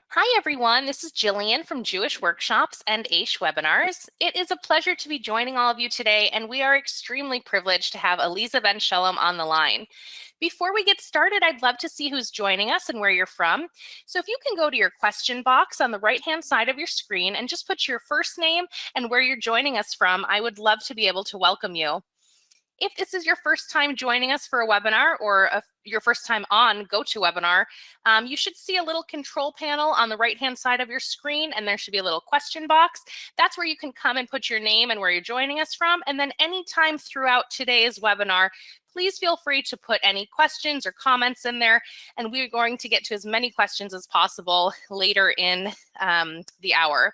Hi, everyone. This is Jillian from Jewish Workshops and Aish Webinars. It is a pleasure to be joining all of you today, and we are extremely privileged to have Aleeza Ben Shalom on the line. Before we get started, I'd love to see who's joining us and where you're from. So if you can go to your question box on the right-hand side of your screen and just put your first name and where you're joining us from, I would love to be able to welcome you. If this is your first time joining us for a webinar or your first time on GoToWebinar, you should see a little control panel on the right-hand side of your screen, and there should be a little question box. That's where you can come and put your name and where you're joining us from. And then anytime throughout today's webinar, please feel free to put any questions or comments in there, and we're going to get to as many questions as possible later in the hour.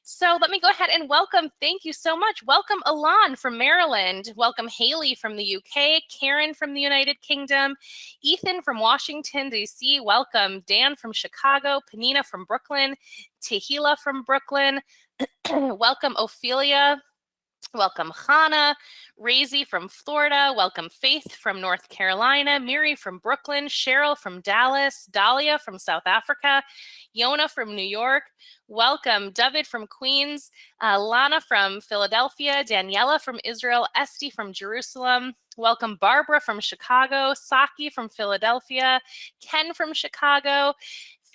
So let me go ahead and welcome, thank you so much. Welcome Alon from Maryland. Welcome Haley from the UK, Karen from the United Kingdom, Ethan from Washington, D.C. Welcome Dan from Chicago, Panina from Brooklyn, Tehila from Brooklyn. Welcome Ophelia. Welcome Hannah, Razy from Florida, welcome Faith from North Carolina, Miri from Brooklyn, Cheryl from Dallas, Dahlia from South Africa, Yona from New York, welcome David from Queens, Lana from Philadelphia, Daniela from Israel, Esty from Jerusalem, welcome Barbara from Chicago, Saki from Philadelphia, Ken from Chicago,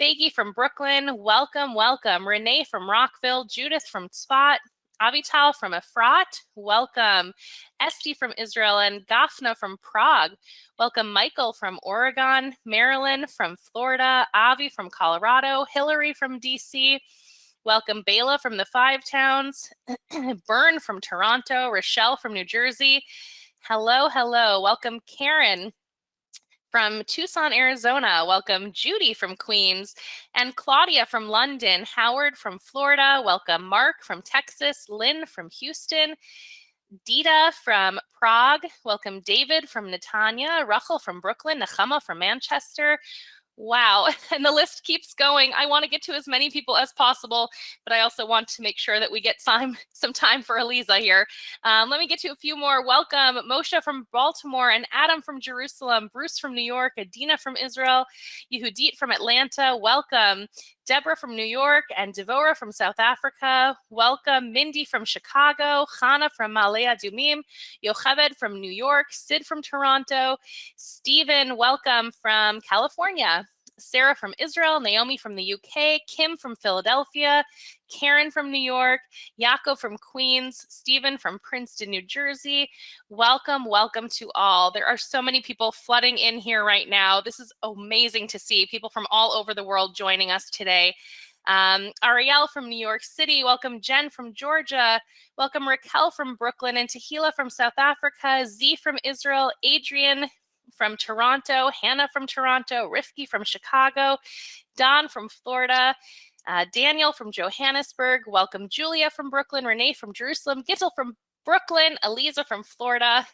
Faggy from Brooklyn, welcome, Renee from Rockville, Judith from Tzfat, Avital from Efrat, welcome. Esty from Israel and Gafna from Prague. Welcome Michael from Oregon, Marilyn from Florida, Avi from Colorado, Hillary from DC. Welcome Bela from the Five Towns, Bern from Toronto, Rochelle from New Jersey. Hello. Welcome Karen from Tucson, Arizona. Welcome Judy from Queens and Claudia from London, Howard from Florida. Welcome Mark from Texas, Lynn from Houston, Dita from Prague. Welcome David from Netanya, Rachel from Brooklyn, Nechama from Manchester. Wow, and the list keeps going. I want to get to as many people as possible, but I also want to make sure that we get some time for Aleeza here. Let me get to a few more. Welcome Moshe from Baltimore and Adam from Jerusalem, Bruce from New York, Adina from Israel, Yehudit from Atlanta. Welcome Deborah from New York and Devora from South Africa. Welcome Mindy from Chicago, Chana from Ma'ale Adumim, Yocheved from New York, Sid from Toronto, Stephen, welcome from California. Sarah from Israel, Naomi from the UK, Kim from Philadelphia, Karen from New York, Yaakov from Queens, Stephen from Princeton, New Jersey. Welcome to all. There are so many people flooding in here right now. This is amazing to see people from all over the world joining us today. Ariel from New York City, welcome Jen from Georgia, welcome Raquel from Brooklyn and Tehila from South Africa, Z from Israel, Adrian from Toronto, Hannah from Toronto, Rifki from Chicago, Don from Florida, Daniel from Johannesburg, welcome Julia from Brooklyn, Renee from Jerusalem, Gittel from Brooklyn, Aleeza from Florida.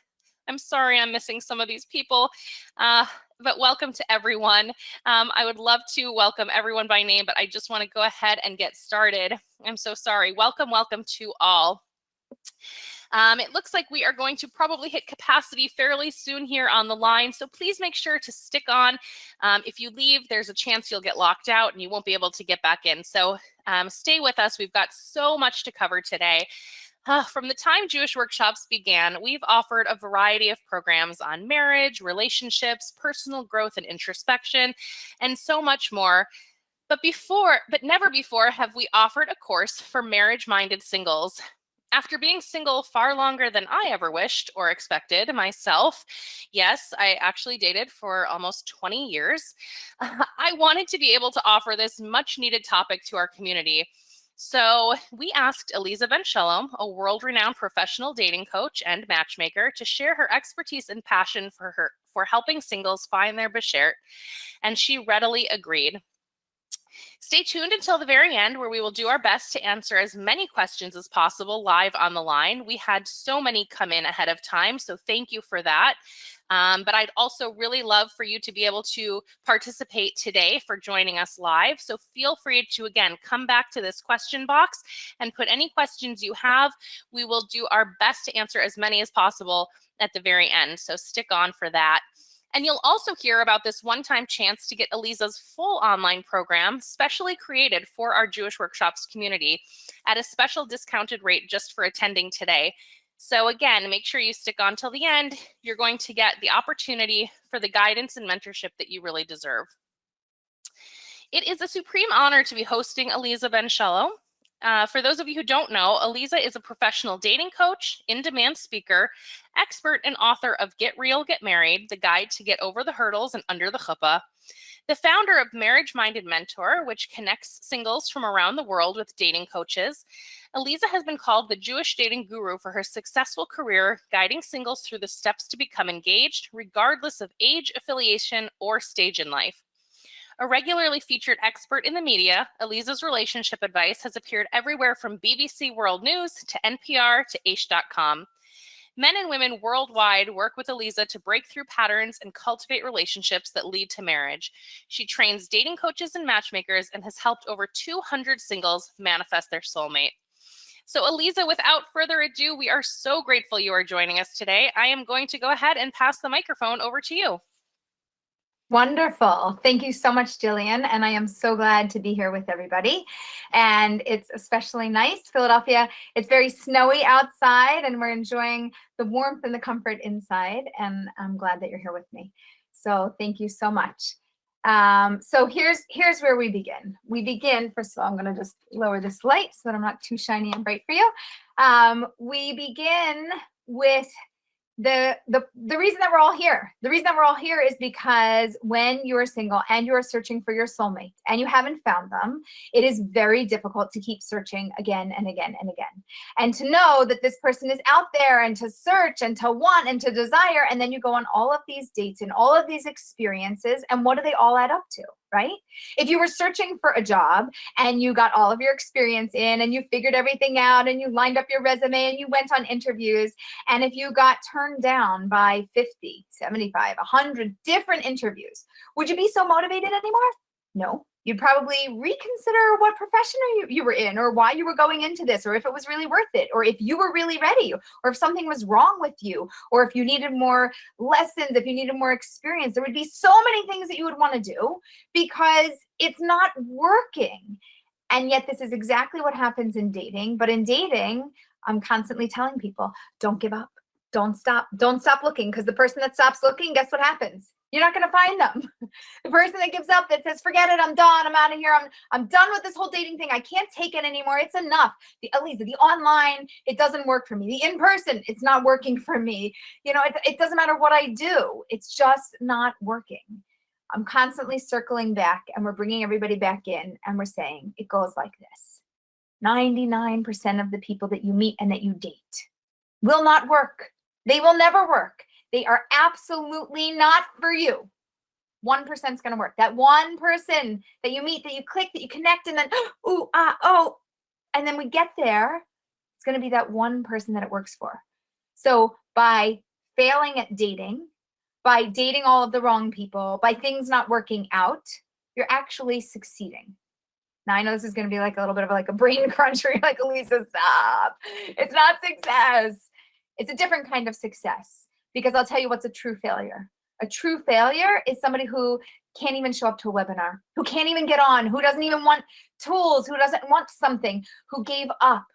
I'm sorry I'm missing some of these people, but welcome to everyone. I would love to welcome everyone by name, but I just want to go ahead and get started. I'm so sorry. Welcome to all. It looks like we are going to probably hit capacity fairly soon here on the line, so please make sure to stick on. If you leave, there's a chance you'll get locked out and you won't be able to get back in. So stay with us. We've got so much to cover today. From the time Jewish Workshops began, we've offered a variety of programs on marriage, relationships, personal growth and introspection, and so much more. But never before have we offered a course for marriage-minded singles. After being single far longer than I ever wished or expected myself, yes, I actually dated for almost 20 years, I wanted to be able to offer this much needed topic to our community. So we asked Aleeza Ben Shalom, a world-renowned professional dating coach and matchmaker, to share her expertise and passion for helping singles find their beshert, and she readily agreed. Stay tuned until the very end, where we will do our best to answer as many questions as possible live on the line. We had so many come in ahead of time, so thank you for that. But I'd also really love for you to be able to participate today for joining us live. So feel free to, again, come back to this question box and put any questions you have. We will do our best to answer as many as possible at the very end, so stick on for that. And you'll also hear about this one-time chance to get Aleeza's full online program, specially created for our Jewish Workshops community at a special discounted rate just for attending today. So again, make sure you stick on till the end. You're going to get the opportunity for the guidance and mentorship that you really deserve. It is a supreme honor to be hosting Aleeza Ben Shalom. For those of you who don't know, Aleeza is a professional dating coach, in-demand speaker, expert and author of Get Real, Get Married, the guide to get over the hurdles and under the chuppah, the founder of Marriage Minded Mentor, which connects singles from around the world with dating coaches. Aleeza has been called the Jewish dating guru for her successful career, guiding singles through the steps to become engaged, regardless of age, affiliation, or stage in life. A regularly featured expert in the media, Aleeza's relationship advice has appeared everywhere from BBC World News to NPR to Aish.com. Men and women worldwide work with Aleeza to break through patterns and cultivate relationships that lead to marriage. She trains dating coaches and matchmakers and has helped over 200 singles manifest their soulmate. So Aleeza, without further ado, we are so grateful you are joining us today. I am going to go ahead and pass the microphone over to you. Wonderful. Thank you so much, Jillian. And I am so glad to be here with everybody. And it's especially nice, Philadelphia. It's very snowy outside and we're enjoying the warmth and the comfort inside. And I'm glad that you're here with me. So thank you so much. So here's where we begin. We begin, first of all, I'm going to just lower this light so that I'm not too shiny and bright for you. We begin with the reason that we're all here. The reason that we're all here is because when you're single and you're searching for your soulmate and you haven't found them, it is very difficult to keep searching again and again and again. And to know that this person is out there and to search and to want and to desire, and then you go on all of these dates and all of these experiences, and what do they all add up to, right? If you were searching for a job and you got all of your experience in and you figured everything out and you lined up your resume and you went on interviews, and if you got turned down by 50, 75, 100 different interviews, would you be so motivated anymore? No. You'd probably reconsider what profession you were in, or why you were going into this, or if it was really worth it, or if you were really ready, or if something was wrong with you, or if you needed more lessons, if you needed more experience. There would be so many things that you would want to do because it's not working. And yet this is exactly what happens in dating. But in dating, I'm constantly telling people, don't give up. Don't stop looking, because the person that stops looking, guess what happens? You're not going to find them. The person that gives up, that says, forget it, I'm done, I'm out of here, I'm done with this whole dating thing, I can't take it anymore, it's enough. Aleeza, the online, it doesn't work for me. The in-person, it's not working for me. You know, it doesn't matter what I do, it's just not working. I'm constantly circling back, and we're bringing everybody back in, and we're saying, it goes like this. 99% of the people that you meet and that you date will not work. They will never work. They are absolutely not for you. 1% is going to work. That one person that you meet, that you click, that you connect, and then, ooh, ah, oh, and then we get there, it's going to be that one person that it works for. So by failing at dating, by dating all of the wrong people, by things not working out, you're actually succeeding. Now, I know this is going to be like a little bit of like a brain crunch where you're like, Aleeza, stop. It's not success. It's a different kind of success, because I'll tell you what's a true failure. A true failure is somebody who can't even show up to a webinar, who can't even get on, who doesn't even want tools, who doesn't want something, who gave up,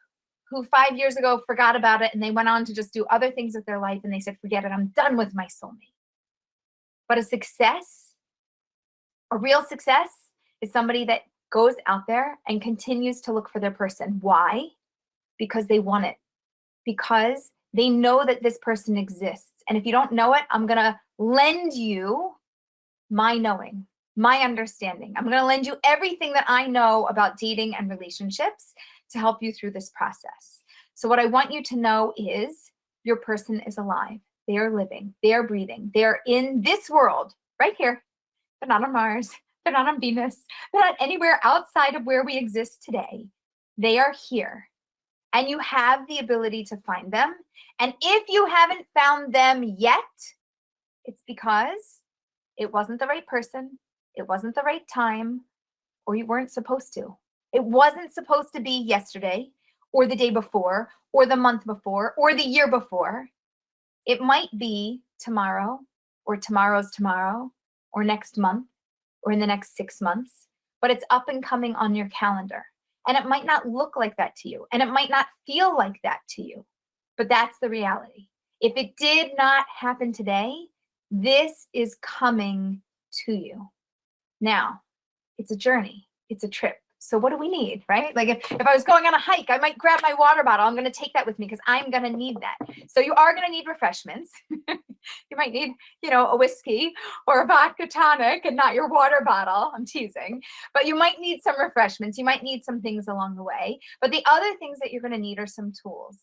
who 5 years ago forgot about it and they went on to just do other things with their life and they said, forget it, I'm done with my soulmate. But a success, a real success, is somebody that goes out there and continues to look for their person. Why? Because they want it. Because they know that this person exists. And if you don't know it, I'm going to lend you my knowing, my understanding. I'm going to lend you everything that I know about dating and relationships to help you through this process. So what I want you to know is your person is alive. They are living. They are breathing. They are in this world right here. They're not on Mars. They're not on Venus. They're not anywhere outside of where we exist today. They are here. And you have the ability to find them. And if you haven't found them yet, it's because it wasn't the right person, it wasn't the right time, or you weren't supposed to. It wasn't supposed to be yesterday, or the day before, or the month before, or the year before. It might be tomorrow, or tomorrow's tomorrow, or next month, or in the next 6 months, but it's up and coming on your calendar. And it might not look like that to you, and it might not feel like that to you, but that's the reality. If it did not happen today, this is coming to you. Now, it's a journey, it's a trip. So what do we need, right? Like if I was going on a hike, I might grab my water bottle. I'm going to take that with me because I'm going to need that. So you are going to need refreshments. You might need, a whiskey or a vodka tonic and not your water bottle. I'm teasing. But you might need some refreshments. You might need some things along the way. But the other things that you're going to need are some tools.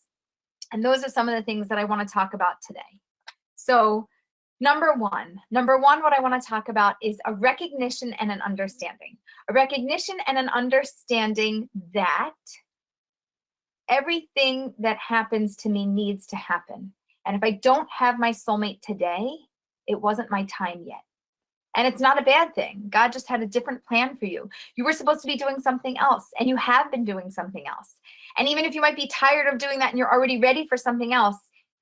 And those are some of the things that I want to talk about today. So Number one, what I want to talk about is a recognition and an understanding. A recognition and an understanding that everything that happens to me needs to happen. And if I don't have my soulmate today, it wasn't my time yet. And it's not a bad thing. God just had a different plan for you. You were supposed to be doing something else, and you have been doing something else. And even if you might be tired of doing that and you're already ready for something else,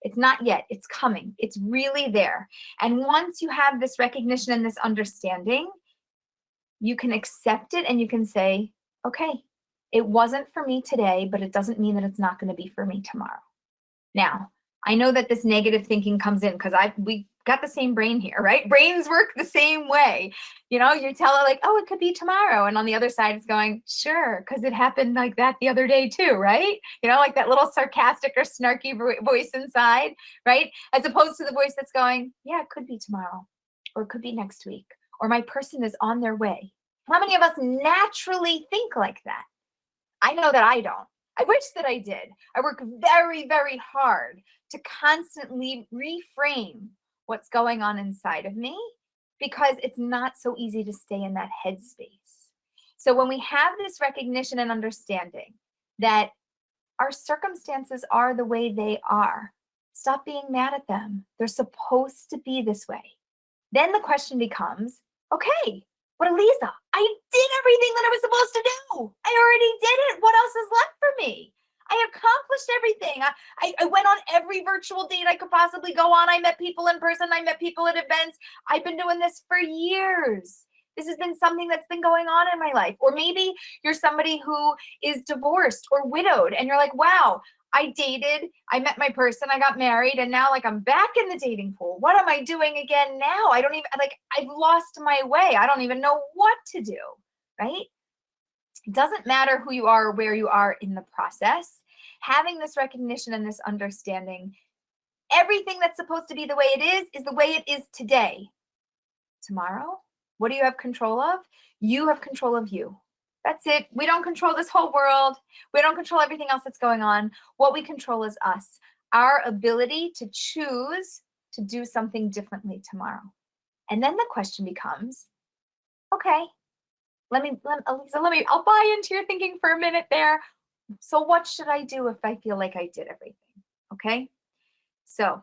it's not yet. It's coming. It's really there. And once you have this recognition and this understanding, you can accept it and you can say, okay, it wasn't for me today, but it doesn't mean that it's not going to be for me tomorrow. Now, I know that this negative thinking comes in because we got the same brain here, right? Brains work the same way. You tell it like, oh, it could be tomorrow. And on the other side, it's going, sure, because it happened like that the other day too, right? Like that little sarcastic or snarky voice inside, right? As opposed to the voice that's going, yeah, it could be tomorrow, or it could be next week, or my person is on their way. How many of us naturally think like that? I know that I don't. I wish that I did. I work very, very hard to constantly reframe what's going on inside of me because it's not so easy to stay in that headspace. So when we have this recognition and understanding that our circumstances are the way they are, stop being mad at them. They're supposed to be this way. Then the question becomes, okay, but Aleeza, I did everything that I was supposed to do. I already did it. What else is left for me? I accomplished everything. I went on every virtual date I could possibly go on. I met people in person. I met people at events. I've been doing this for years. This has been something that's been going on in my life. Or maybe you're somebody who is divorced or widowed and you're like, wow, I dated, I met my person, I got married, and now I'm back in the dating pool. What am I doing again now? I don't even, I've lost my way. I don't even know what to do, right? It doesn't matter who you are or where you are in the process. Having this recognition and this understanding, everything that's supposed to be the way it is the way it is today. Tomorrow, what do you have control of? You have control of you. That's it. We don't control this whole world. We don't control everything else that's going on. What we control is us, our ability to choose to do something differently tomorrow. And then the question becomes, okay, Aleeza, I'll buy into your thinking for a minute there. So what should I do if I feel like I did everything? Okay. So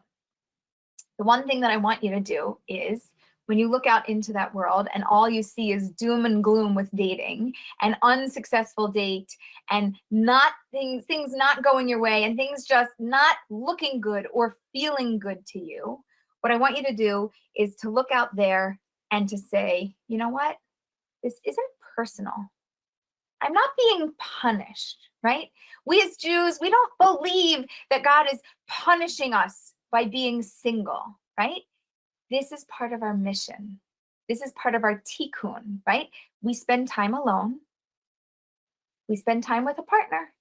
the one thing that I want you to do is when you look out into that world and all you see is doom and gloom with dating and unsuccessful date and not things not going your way and things just not looking good or feeling good to you, what I want you to do is to look out there and to say, you know what? This isn't personal. I'm not being punished, right? We as Jews, we don't believe that God is punishing us by being single, right? This is part of our mission. This is part of our tikkun, right? We spend time alone. We spend time with a partner.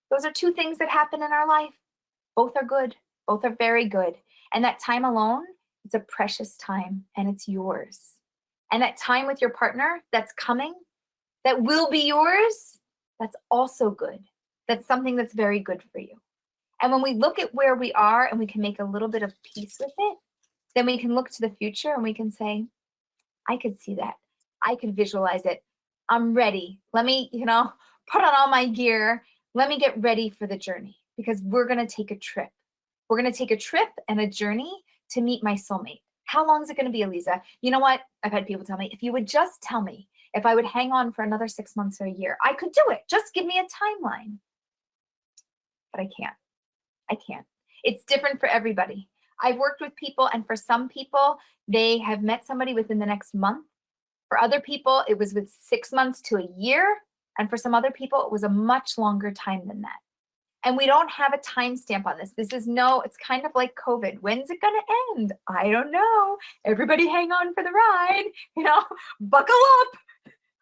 Those are two things that happen in our life. Both are good. Both are very good. And that time alone, it's a precious time and it's yours. And that time with your partner that's coming, that will be yours, that's also good. That's something that's very good for you. And when we look at where we are and we can make a little bit of peace with it, then we can look to the future and we can say, I could see that. I could visualize it. I'm ready. Let me, put on all my gear. Let me get ready for the journey because we're going to take a trip. We're going to take a trip and a journey to meet my soulmate. How long is it going to be, Aleeza? You know what? I've had people tell me, if you would just tell me if I would hang on for another 6 months or a year, I could do it. Just give me a timeline. But I can't. It's different for everybody. I've worked with people, and for some people, they have met somebody within the next month. For other people, it was with 6 months to a year. And for some other people, it was a much longer time than that. And we don't have a timestamp on this. It's kind of like COVID. When's it going to end? I don't know. Everybody hang on for the ride, buckle up,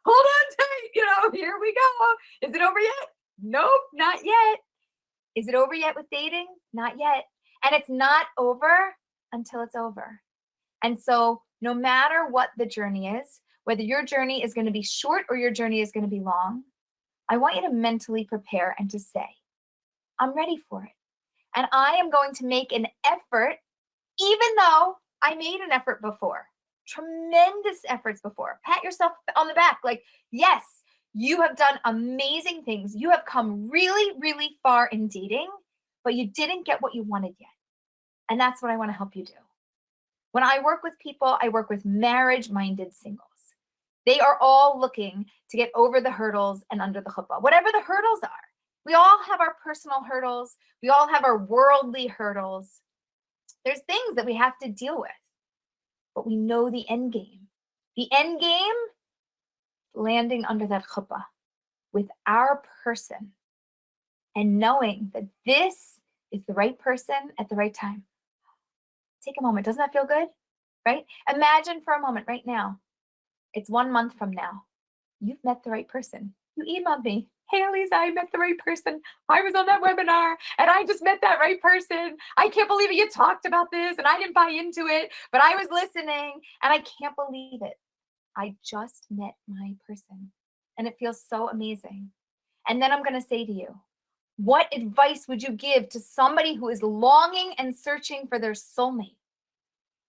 hold on tight, here we go. Is it over yet? Nope, not yet. Is it over yet with dating? Not yet. And it's not over until it's over. And so no matter what the journey is, whether your journey is going to be short or your journey is going to be long, I want you to mentally prepare and to say, I'm ready for it. And I am going to make an effort, even though I made an effort before, tremendous efforts before. Pat yourself on the back. Like, yes, you have done amazing things. You have come really, really far in dating, but you didn't get what you wanted yet. And that's what I want to help you do. When I work with people, I work with marriage-minded singles. They are all looking to get over the hurdles and under the chuppah, whatever the hurdles are. We all have our personal hurdles. We all have our worldly hurdles. There's things that we have to deal with, but we know the end game. The end game, landing under that chuppah with our person and knowing that this is the right person at the right time. Take a moment. Doesn't that feel good? Right? Imagine for a moment right now. It's 1 month from now. You've met the right person. You emailed me. Hey, Aleeza, I met the right person. I was on that webinar and I just met that right person. I can't believe you talked about this and I didn't buy into it, but I was listening and I can't believe it. I just met my person and it feels so amazing. And then I'm going to say to you, what advice would you give to somebody who is longing and searching for their soulmate?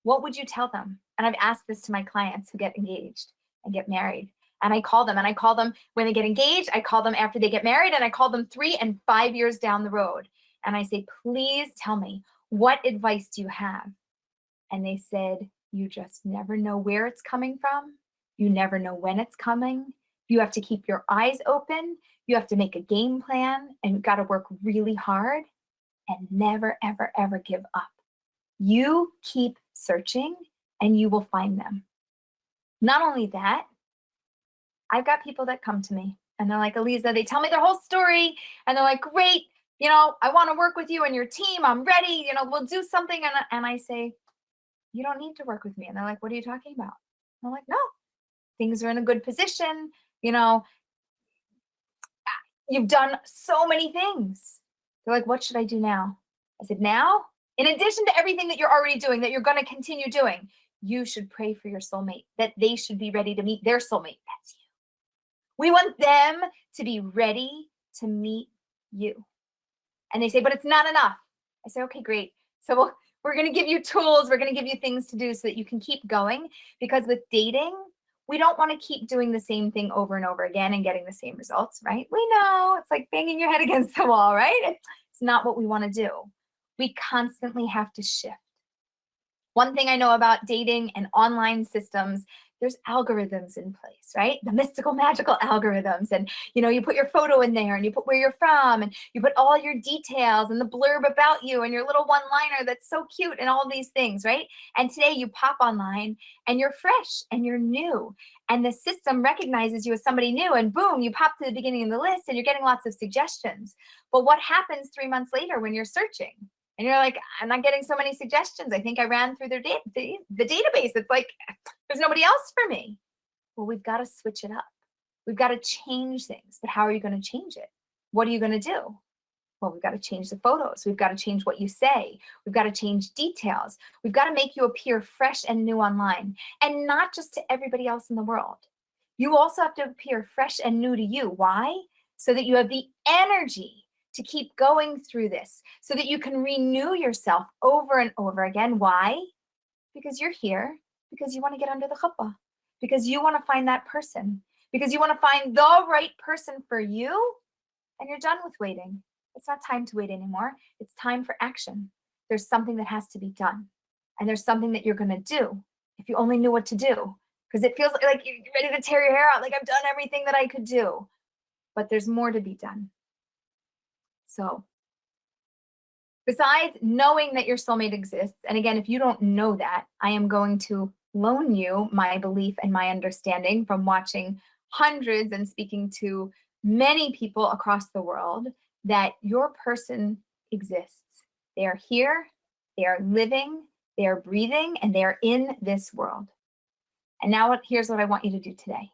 What would you tell them? And I've asked this to my clients who get engaged and get married. And I call them when they get engaged, I call them after they get married, and I call them 3 and 5 years down the road. And I say, please tell me, what advice do you have? And they said, you just never know where it's coming from. You never know when it's coming. You have to keep your eyes open. You have to make a game plan, and you've got to work really hard and never, ever, ever give up. You keep searching and you will find them. Not only that, I've got people that come to me and they're like, Aleeza, they tell me their whole story and they're like, great, I want to work with you and your team. I'm ready. We'll do something. And I say, you don't need to work with me. And they're like, what are you talking about? And I'm like, no, things are in a good position. You've done so many things. They're like, what should I do now? I said, now, in addition to everything that you're already doing, that you're going to continue doing, you should pray for your soulmate, that they should be ready to meet their soulmate. That's you. We want them to be ready to meet you. And they say, but it's not enough. I say, okay, great. So we're going to give you tools. We're going to give you things to do so that you can keep going. Because with dating, we don't want to keep doing the same thing over and over again and getting the same results, right? We know it's like banging your head against the wall, right? It's not what we want to do. We constantly have to shift. One thing I know about dating and online systems, there's algorithms in place, right? The mystical, magical algorithms. And, you put your photo in there and you put where you're from and you put all your details and the blurb about you and your little one-liner that's so cute and all these things, right? And today you pop online and you're fresh and you're new. And the system recognizes you as somebody new and boom, you pop to the beginning of the list and you're getting lots of suggestions. But what happens 3 months later when you're searching? And you're like, I'm not getting so many suggestions. I think I ran through the database. It's like, there's nobody else for me. Well, we've got to switch it up. We've got to change things. But how are you going to change it? What are you going to do? Well, we've got to change the photos. We've got to change what you say. We've got to change details. We've got to make you appear fresh and new online. And not just to everybody else in the world. You also have to appear fresh and new to you. Why? So that you have the energy to keep going through this, so that you can renew yourself over and over again. Why? Because you're here, because you want to get under the chuppah, because you want to find that person, because you want to find the right person for you, and you're done with waiting. It's not time to wait anymore. It's time for action. There's something that has to be done, and there's something that you're going to do. If you only knew what to do, because it feels like you're ready to tear your hair out, like I've done everything that I could do, but there's more to be done. So Besides knowing that your soulmate exists, and again, if you don't know that, I am going to loan you my belief and my understanding from watching hundreds and speaking to many people across the world, that your person exists. They are here, they are living, they are breathing, and they are in this world. And now here's what I want you to do today.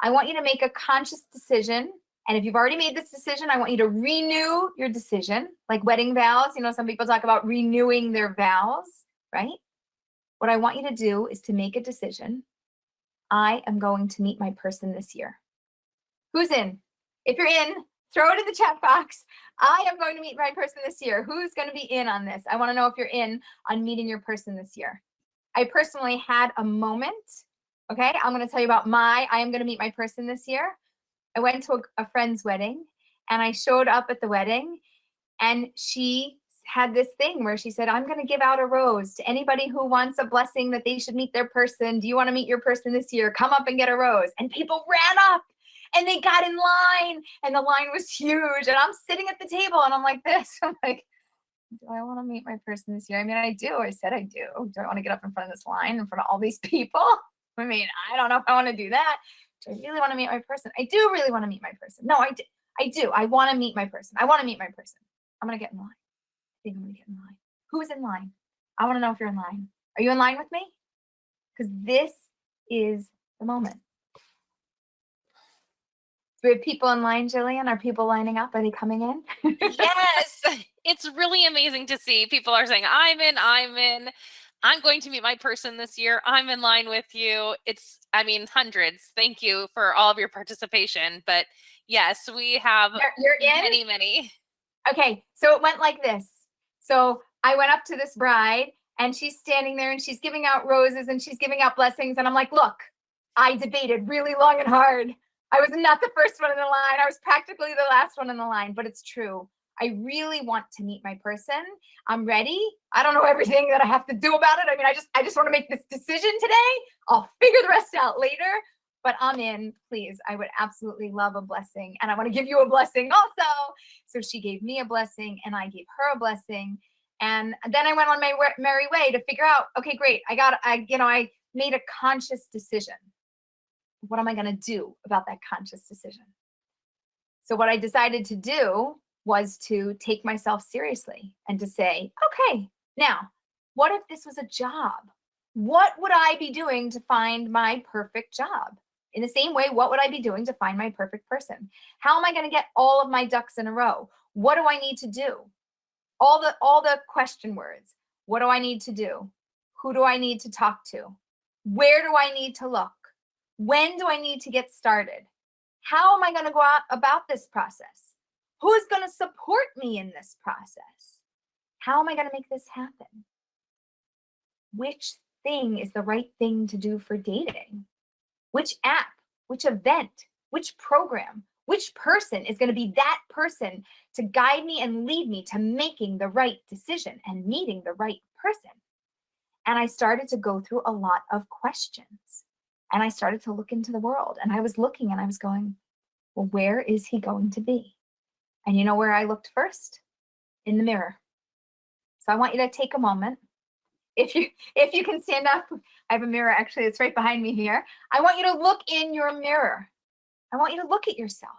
I want you to make a conscious decision. And if you've already made this decision, I want you to renew your decision, like wedding vows. You know, some people talk about renewing their vows, right? What I want you to do is to make a decision. I am going to meet my person this year. Who's in? If you're in, throw it in the chat box. I am going to meet my person this year. Who's going to be in on this? I want to know if you're in on meeting your person this year. I personally had a moment. Okay, I'm going to tell you about I am going to meet my person this year. I went to a friend's wedding, and I showed up at the wedding, and she had this thing where she said, I'm going to give out a rose to anybody who wants a blessing that they should meet their person. Do you want to meet your person this year? Come up and get a rose. And people ran up and they got in line, and the line was huge. And I'm sitting at the table and I'm like this. I'm like, do I want to meet my person this year? I mean, I do. I said I do. Do I want to get up in front of this line in front of all these people? I mean, I don't know if I want to do that. Do I really want to meet my person? I do really want to meet my person. No, I do. I want to meet my person. I want to meet my person. I'm going to get in line. I think I'm going to get in line. Who's in line? I want to know if you're in line. Are you in line with me? Because this is the moment. Do we have people in line, Jillian? Are people lining up? Are they coming in? Yes. It's really amazing to see. People are saying, I'm in. I'm going to meet my person this year. I'm in line with you. Hundreds. Thank you for all of your participation. But yes, we have you're in? many. Okay, so it went like this. So I went up to this bride, and she's standing there, and she's giving out roses, and she's giving out blessings. And I'm like, look, I debated really long and hard. I was not the first one in the line. I was practically the last one in the line, but it's true. I really want to meet my person. I'm ready. I don't know everything that I have to do about it. I mean, I just want to make this decision today. I'll figure the rest out later, but I'm in. Please, I would absolutely love a blessing, and I want to give you a blessing also. So she gave me a blessing, and I gave her a blessing, and then I went on my merry way to figure out, okay, great. I made a conscious decision. What am I going to do about that conscious decision? So what I decided to do was to take myself seriously and to say, okay, now, what if this was a job? What would I be doing to find my perfect job? In the same way, what would I be doing to find my perfect person? How am I going to get all of my ducks in a row? What do I need to do? All the question words. What do I need to do? Who do I need to talk to? Where do I need to look? When do I need to get started? How am I going to go out about this process? Who's going to support me in this process? How am I going to make this happen? Which thing is the right thing to do for dating? Which app, which event, which program, which person is going to be that person to guide me and lead me to making the right decision and meeting the right person? And I started to go through a lot of questions. And I started to look into the world, and I was looking and I was going, well, where is he going to be? And you know where I looked first? In the mirror. So I want you to take a moment. If you can stand up, I have a mirror actually, it's right behind me here. I want you to look in your mirror. I want you to look at yourself.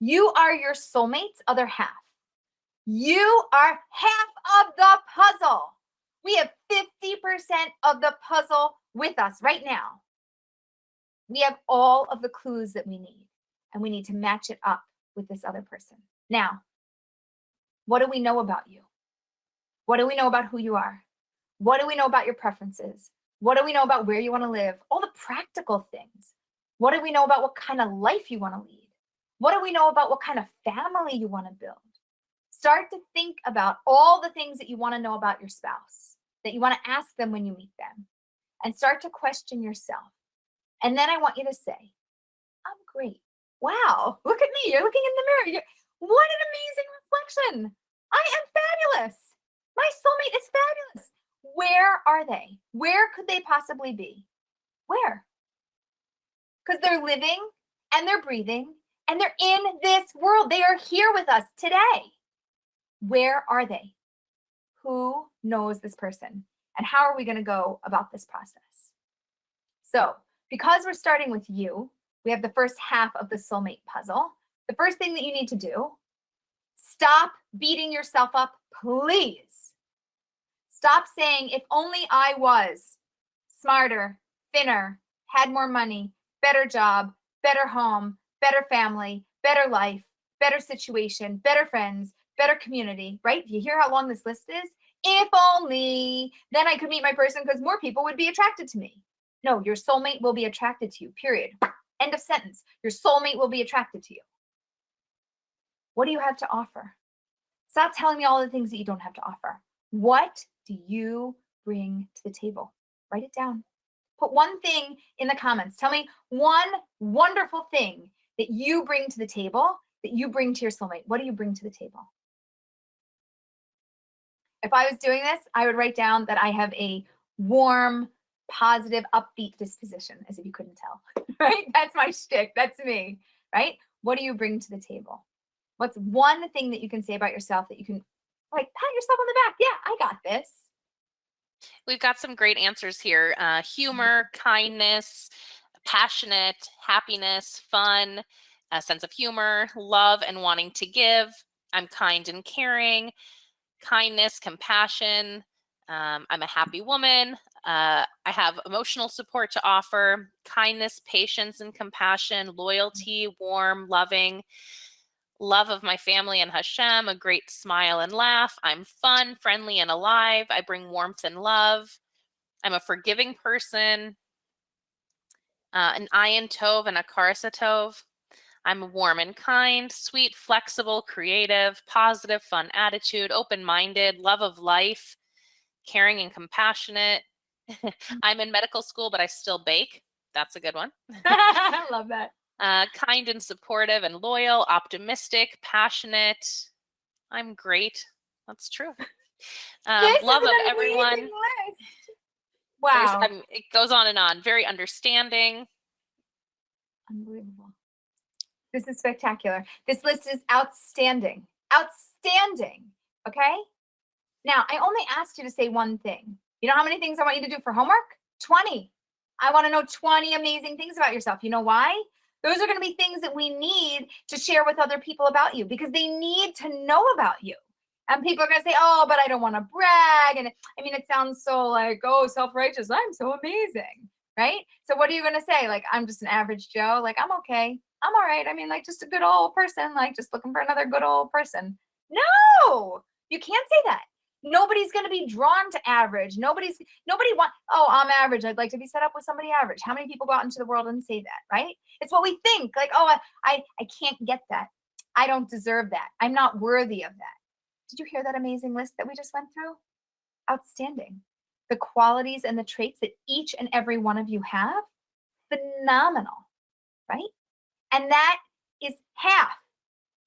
You are your soulmate's other half. You are half of the puzzle. We have 50% of the puzzle with us right now. We have all of the clues that we need, and we need to match it up with this other person. Now, what do we know about you? What do we know about who you are? What do we know about your preferences? What do we know about where you want to live? All the practical things. What do we know about what kind of life you want to lead? What do we know about what kind of family you want to build? Start to think about all the things that you want to know about your spouse, that you want to ask them when you meet them, and start to question yourself. And then I want you to say, I'm great. Wow, look at me. You're looking in the mirror. What an amazing reflection. I am fabulous. My soulmate is fabulous. Where are they? Where could they possibly be? Where? Because they're living and they're breathing and they're in this world. They are here with us today. Where are they? Who knows this person? And how are we going to go about this process? So, because we're starting with you, we have the first half of the soulmate puzzle. The first thing that you need to do, stop beating yourself up, please. Stop saying, if only I was smarter, thinner, had more money, better job, better home, better family, better life, better situation, better friends, better community, right? Do you hear how long this list is? If only, then I could meet my person because more people would be attracted to me. No, your soulmate will be attracted to you, period. End of sentence. Your soulmate will be attracted to you. What do you have to offer? Stop telling me all the things that you don't have to offer. What do you bring to the table? Write it down. Put one thing in the comments. Tell me one wonderful thing that you bring to the table, that you bring to your soulmate. What do you bring to the table? If I was doing this, I would write down that I have a warm, positive, upbeat disposition, as if you couldn't tell, right? That's my shtick. That's me, right? What do you bring to the table? What's one thing that you can say about yourself that you can like pat yourself on the back? Yeah, I got this. We've got some great answers here. Humor, kindness, passionate, happiness, fun, a sense of humor, love and wanting to give. I'm kind and caring, kindness, compassion. I'm a happy woman. I have emotional support to offer, kindness, patience, and compassion, loyalty, warm, loving, love of my family and Hashem, a great smile and laugh. I'm fun, friendly, and alive. I bring warmth and love. I'm a forgiving person, an ayin tov and a karasa tov. I'm warm and kind, sweet, flexible, creative, positive, fun attitude, open-minded, love of life, caring and compassionate. I'm in medical school, but I still bake. That's a good one. I love that. Kind and supportive and loyal, optimistic, passionate. I'm great. That's true. Love of everyone. List. Wow. It goes on and on. Very understanding. Unbelievable. This is spectacular. This list is outstanding. Outstanding. Okay? Now, I only asked you to say one thing. You know how many things I want you to do for homework? 20. I want to know 20 amazing things about yourself. You know why? Those are going to be things that we need to share with other people about you because they need to know about you. And people are going to say, oh, but I don't want to brag. And I mean, it sounds so like, oh, self-righteous. I'm so amazing, right? So what are you going to say? Like, I'm just an average Joe. Like, I'm okay. I'm all right. I mean, like just a good old person, like just looking for another good old person. No, you can't say that. Nobody's going to be drawn to average. Nobody wants, oh, I'm average. I'd like to be set up with somebody average. How many people go out into the world and say that, right? It's what we think. Like, oh, I can't get that. I don't deserve that. I'm not worthy of that. Did you hear that amazing list that we just went through? Outstanding. The qualities and the traits that each and every one of you have, phenomenal, right? And that is half.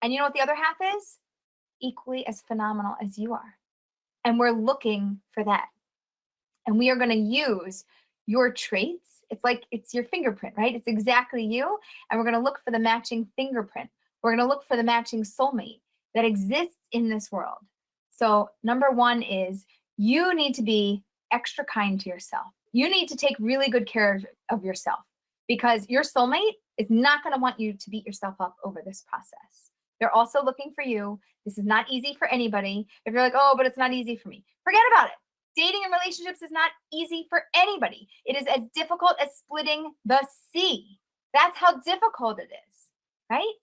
And you know what the other half is? Equally as phenomenal as you are. And we're looking for that. And we are going to use your traits. It's like it's your fingerprint, right? It's exactly you. And we're going to look for the matching fingerprint. We're going to look for the matching soulmate that exists in this world. So number one is you need to be extra kind to yourself. You need to take really good care of yourself because your soulmate is not going to want you to beat yourself up over this process. They're also looking for you. This is not easy for anybody. If you're like, oh, but it's not easy for me, forget about it. Dating and relationships is not easy for anybody. It is as difficult as splitting the sea. That's how difficult it is, right?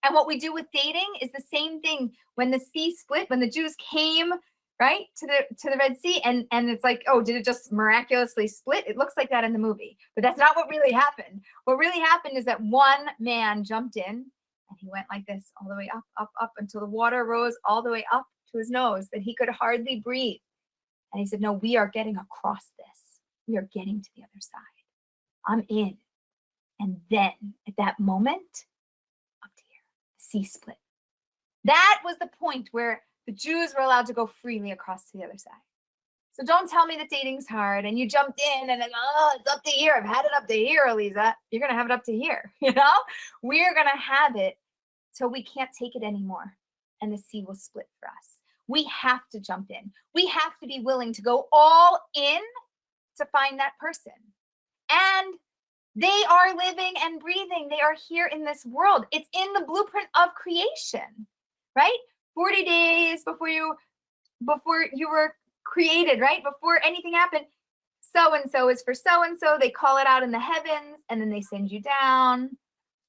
And what we do with dating is the same thing. When the sea split, when the Jews came, right, to the Red Sea, and it's like, oh, did it just miraculously split? It looks like that in the movie, but that's not what really happened. What really happened is that one man jumped in, and he went like this all the way up, up, up until the water rose all the way up to his nose, that he could hardly breathe. And he said, no, we are getting across this. We are getting to the other side. I'm in. And then at that moment, up to here, the sea split. That was the point where the Jews were allowed to go freely across to the other side. So don't tell me that dating's hard and you jumped in and then, oh, it's up to here. I've had it up to here, Aleeza. You're going to have it up to here, you know? We're going to have it till we can't take it anymore and the sea will split for us. We have to jump in. We have to be willing to go all in to find that person. And they are living and breathing. They are here in this world. It's in the blueprint of creation, right? 40 days before you were created, right? Before anything happened, so-and-so is for so-and-so. They call it out in the heavens, and then they send you down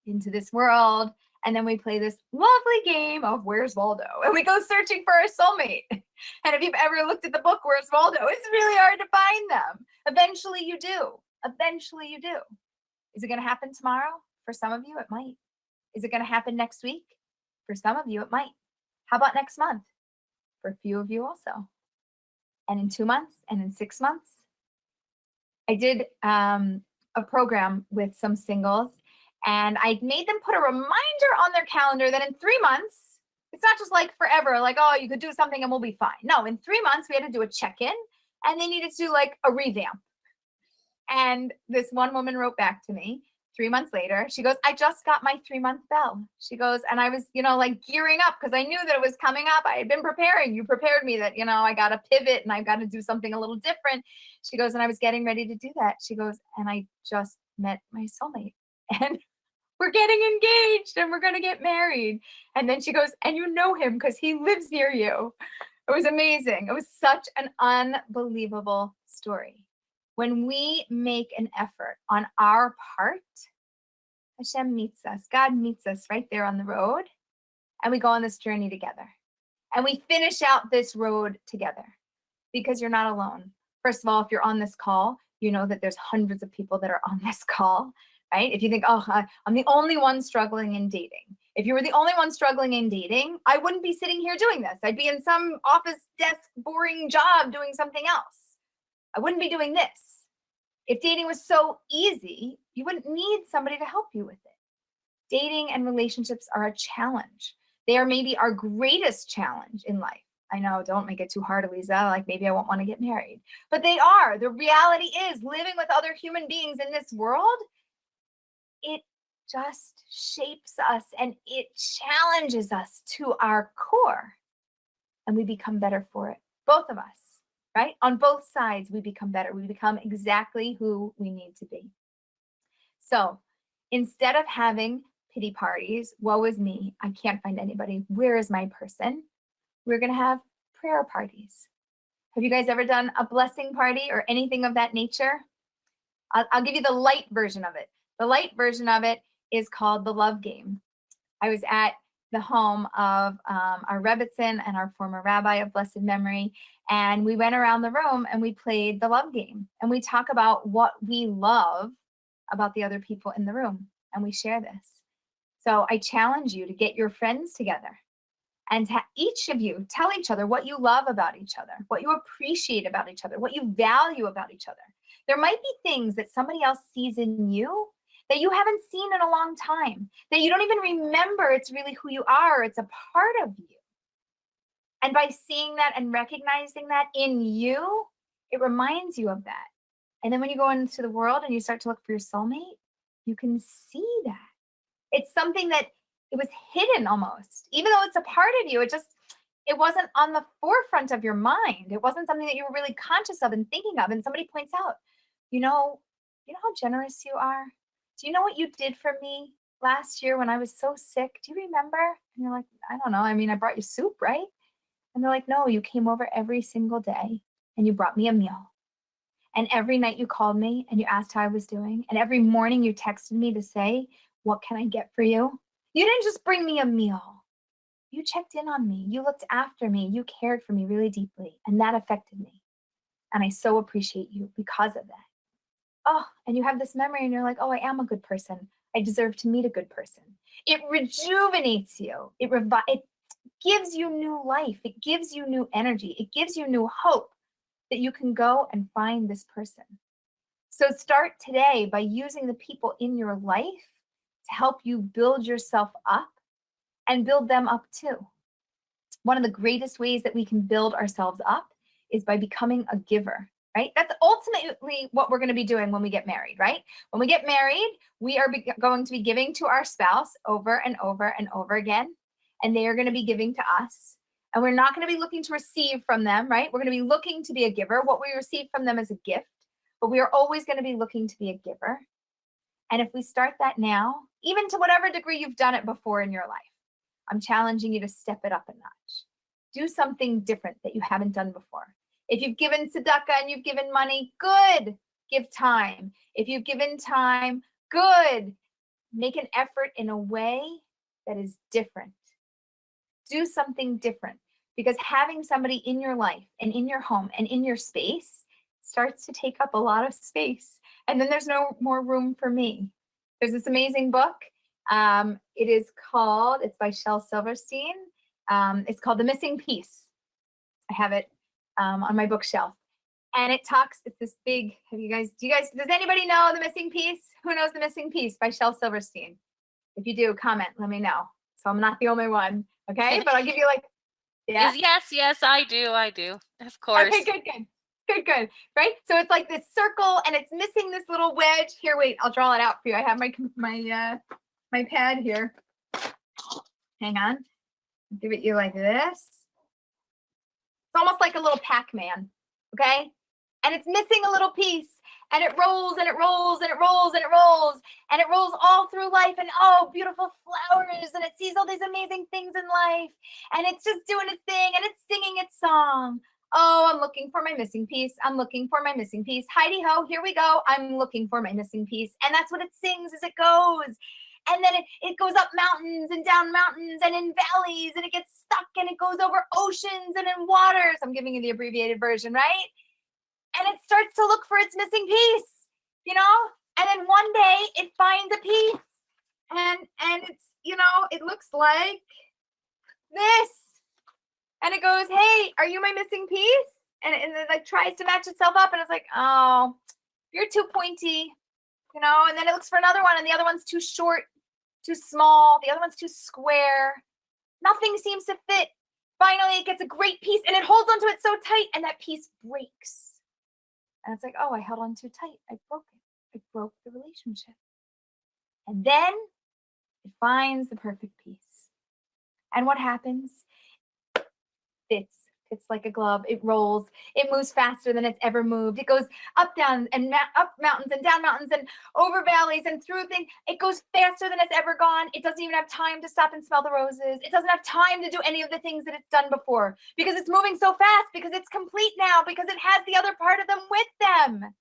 into this world. And then we play this lovely game of Where's Waldo? And we go searching for our soulmate. And if you've ever looked at the book, Where's Waldo? It's really hard to find them. Eventually you do. Eventually you do. Is it going to happen tomorrow? For some of you, it might. Is it going to happen next week? For some of you, it might. How about next month? For a few of you also. And in 2 months and in 6 months. I did a program with some singles, and I made them put a reminder on their calendar that in 3 months, it's not just like forever, like, oh, you could do something and we'll be fine. No, in 3 months, we had to do a check-in, and they needed to do like a revamp. And this one woman wrote back to me 3 months later. She goes, I just got my 3-month bell. She goes, and I was, like gearing up because I knew that it was coming up. I had been preparing. You prepared me that, I got to pivot and I got to do something a little different. She goes, and I was getting ready to do that. She goes, and I just met my soulmate and we're getting engaged and we're going to get married. And then she goes, and you know him because he lives near you. It was amazing. It was such an unbelievable story. When we make an effort on our part, Hashem meets us. God meets us right there on the road, and we go on this journey together. And we finish out this road together because you're not alone. First of all, if you're on this call, you know that there's hundreds of people that are on this call, right? If you think, oh, I'm the only one struggling in dating. If you were the only one struggling in dating, I wouldn't be sitting here doing this. I'd be in some office desk, boring job doing something else. I wouldn't be doing this. If dating was so easy, you wouldn't need somebody to help you with it. Dating and relationships are a challenge. They are maybe our greatest challenge in life. I know, don't make it too hard, Aleeza. Like maybe I won't want to get married. But they are. The reality is living with other human beings in this world, it just shapes us and it challenges us to our core. And we become better for it. Both of us. Right? On both sides, we become better. We become exactly who we need to be. So instead of having pity parties, woe is me, I can't find anybody, where is my person? We're going to have prayer parties. Have you guys ever done a blessing party or anything of that nature? I'll give you the light version of it. The light version of it is called the love game. I was at the home of our Rebbitzin and our former rabbi of blessed memory. And we went around the room and we played the love game. And we talk about what we love about the other people in the room. And we share this. So I challenge you to get your friends together and to each of you tell each other what you love about each other, what you appreciate about each other, what you value about each other. There might be things that somebody else sees in you that you haven't seen in a long time, that you don't even remember it's really who you are. It's a part of you. And by seeing that and recognizing that in you, it reminds you of that. And then when you go into the world and you start to look for your soulmate, you can see that. It's something that it was hidden almost. Even though it's a part of you, it wasn't on the forefront of your mind. It wasn't something that you were really conscious of and thinking of. And somebody points out, you know how generous you are? Do you know what you did for me last year when I was so sick? Do you remember? And you're like, I don't know. I mean, I brought you soup, right? And they're like, no, you came over every single day and you brought me a meal. And every night you called me and you asked how I was doing. And every morning you texted me to say, what can I get for you? You didn't just bring me a meal. You checked in on me. You looked after me. You cared for me really deeply. And that affected me. And I so appreciate you because of that. Oh, and you have this memory and you're like, oh, I am a good person. I deserve to meet a good person. It rejuvenates you. It gives you new life. It gives you new energy. It gives you new hope that you can go and find this person. So start today by using the people in your life to help you build yourself up and build them up too. One of the greatest ways that we can build ourselves up is by becoming a giver. Right? That's ultimately what we're going to be doing when we get married, right? When we get married, we are going to be giving to our spouse over and over and over again, and they are going to be giving to us. And we're not going to be looking to receive from them, right? We're going to be looking to be a giver. What we receive from them is a gift, but we are always going to be looking to be a giver. And if we start that now, even to whatever degree you've done it before in your life, I'm challenging you to step it up a notch. Do something different that you haven't done before. If you've given tzedakah and you've given money, good. Give time. If you've given time, good. Make an effort in a way that is different. Do something different, because having somebody in your life and in your home and in your space starts to take up a lot of space. And then there's no more room for me. There's this amazing book. It's by Shel Silverstein. It's called The Missing Piece. I have it on my bookshelf. And it's this big, does anybody know The Missing Piece? Who knows The Missing Piece by Shel Silverstein? If you do, comment, let me know. So I'm not the only one, okay? But I'll give you yeah. Yes, I do, of course. Okay, good, right? So it's like this circle and it's missing this little wedge. Here, wait, I'll draw it out for you. I have my pad here. Hang on. I'll give it you like this. It's almost like a little Pac-Man, okay? And it's missing a little piece, and it rolls and it rolls and it rolls and it rolls and it rolls all through life, and oh, beautiful flowers, and it sees all these amazing things in life, and it's just doing its thing and it's singing its song. Oh, I'm looking for my missing piece. I'm looking for my missing piece. Heidi ho, here we go. I'm looking for my missing piece. And that's what it sings as it goes. And then it goes up mountains and down mountains and in valleys, and it gets stuck, and it goes over oceans and in waters. I'm giving you the abbreviated version, right? And it starts to look for its missing piece, and then one day it finds a piece, and it's, it looks like this, and it goes, hey, are you my missing piece? And it like tries to match itself up, and it's like, oh, you're too pointy, and then it looks for another one, and the other one's too short, too small, the other one's too square. Nothing seems to fit. Finally, it gets a great piece, and it holds onto it so tight, and that piece breaks. And it's like, oh, I held on too tight. I broke it. I broke the relationship. And then it finds the perfect piece. And what happens? Fits like a glove. It rolls. It moves faster than it's ever moved. It goes up, down, and up mountains and down mountains and over valleys and through things. It goes faster than it's ever gone. It doesn't even have time to stop and smell the roses. It doesn't have time to do any of the things that it's done before, because it's moving so fast, because it's complete now, because it has the other part of them with them.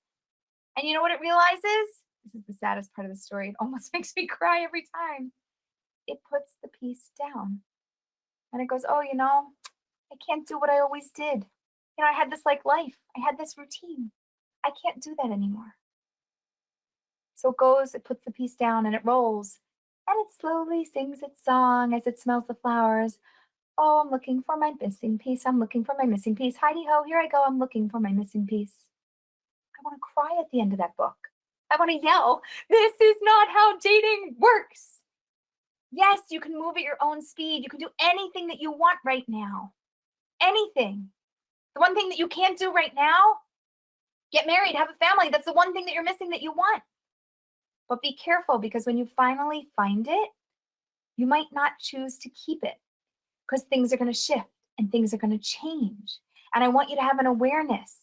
And you know what it realizes? This is the saddest part of the story. It almost makes me cry every time. It puts the piece down. And it goes, oh, I can't do what I always did. I had this life. I had this routine. I can't do that anymore. So it puts the piece down, and it rolls, and it slowly sings its song as it smells the flowers. Oh, I'm looking for my missing piece. I'm looking for my missing piece. Heidi ho, here I go. I'm looking for my missing piece. I want to cry at the end of that book. I want to yell, this is not how dating works. Yes, you can move at your own speed. You can do anything that you want right now. Anything. The one thing that you can't do right now, get married, have a family. That's the one thing that you're missing that you want. But be careful, because when you finally find it, you might not choose to keep it, because things are going to shift and things are going to change. And I want you to have an awareness.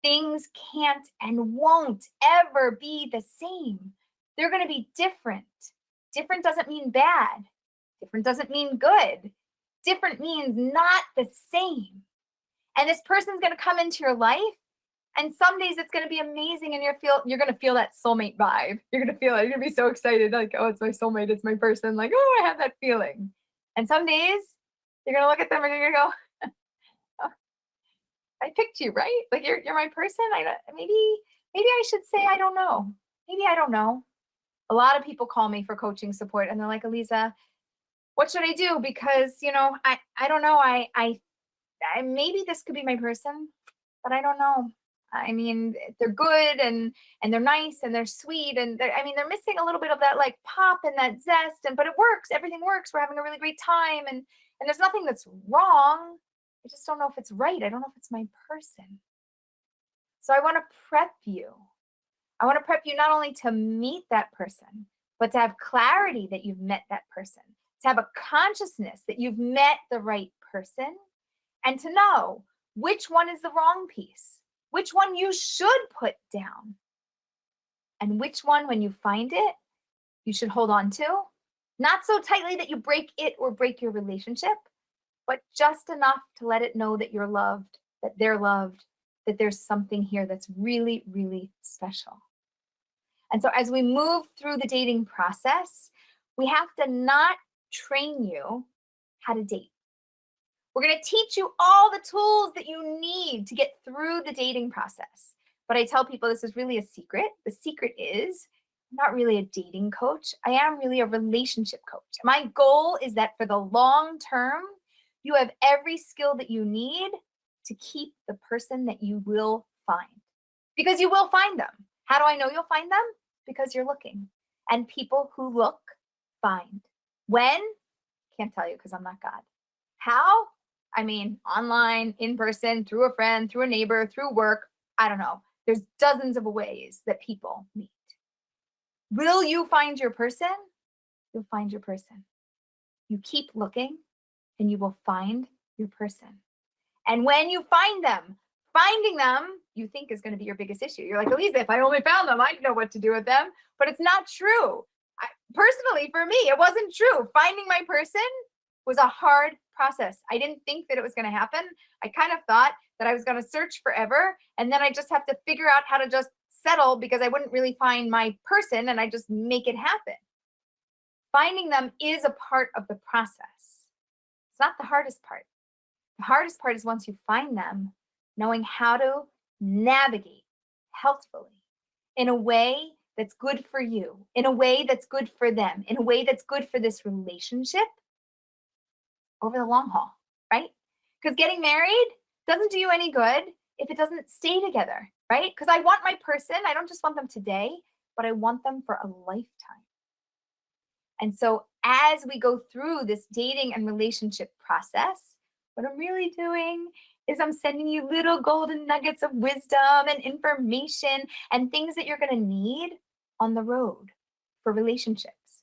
Things can't and won't ever be the same. They're going to be different. Different doesn't mean bad. Different doesn't mean good. Different means not the same. And this person's going to come into your life, and some days it's going to be amazing, and you're going to feel that soulmate vibe. You're going to feel it. You're going to be so excited, like, oh, it's my soulmate, it's my person. Like, oh, I have that feeling. And some days you're going to look at them and you're going to go, oh, I picked you, right? Like, you're my person. Maybe I should say I don't know. Maybe I don't know. A lot of people call me for coaching support, and they're like, Aleeza, what should I do? Because, I don't know. I maybe this could be my person, but I don't know. I mean, they're good and they're nice and they're sweet, and they're missing a little bit of that like pop and that zest, but it works. Everything works. We're having a really great time, and there's nothing that's wrong. I just don't know if it's right. I don't know if it's my person. So I want to prep you. I want to prep you not only to meet that person, but to have clarity that you've met that person, to have a consciousness that you've met the right person, and to know which one is the wrong piece, which one you should put down, and which one, when you find it, you should hold on to, not so tightly that you break it or break your relationship, but just enough to let it know that you're loved, that they're loved, that there's something here that's really, really special. And so as we move through the dating process, we have to not train you how to date. We're going to teach you all the tools that you need to get through the dating process. But I tell people this is really a secret. The secret is I'm not really a dating coach. I am really a relationship coach. My goal is that for the long term, you have every skill that you need to keep the person that you will find. Because you will find them. How do I know you'll find them? Because you're looking. And people who look, find. When? Can't tell you because I'm not God. How? I mean, online, in person, through a friend, through a neighbor, through work. I don't know. There's dozens of ways that people meet. Will you find your person? You'll find your person. You keep looking and you will find your person. And when you find them, finding them, you think is going to be your biggest issue. You're like, Aleeza, if I only found them, I'd know what to do with them. But it's not true. Personally, for me, it wasn't true. Finding my person was a hard process. I didn't think that it was going to happen. I kind of thought that I was going to search forever, and then I just have to figure out how to just settle because I wouldn't really find my person, and I just make it happen. Finding them is a part of the process. It's not the hardest part. The hardest part is once you find them, knowing how to navigate healthfully in a way that's good for you, in a way that's good for them, in a way that's good for this relationship over the long haul, right? Because getting married doesn't do you any good if it doesn't stay together, right? Because I want my person, I don't just want them today, but I want them for a lifetime. And so as we go through this dating and relationship process, what I'm really doing is I'm sending you little golden nuggets of wisdom and information and things that you're going to need on the road for relationships.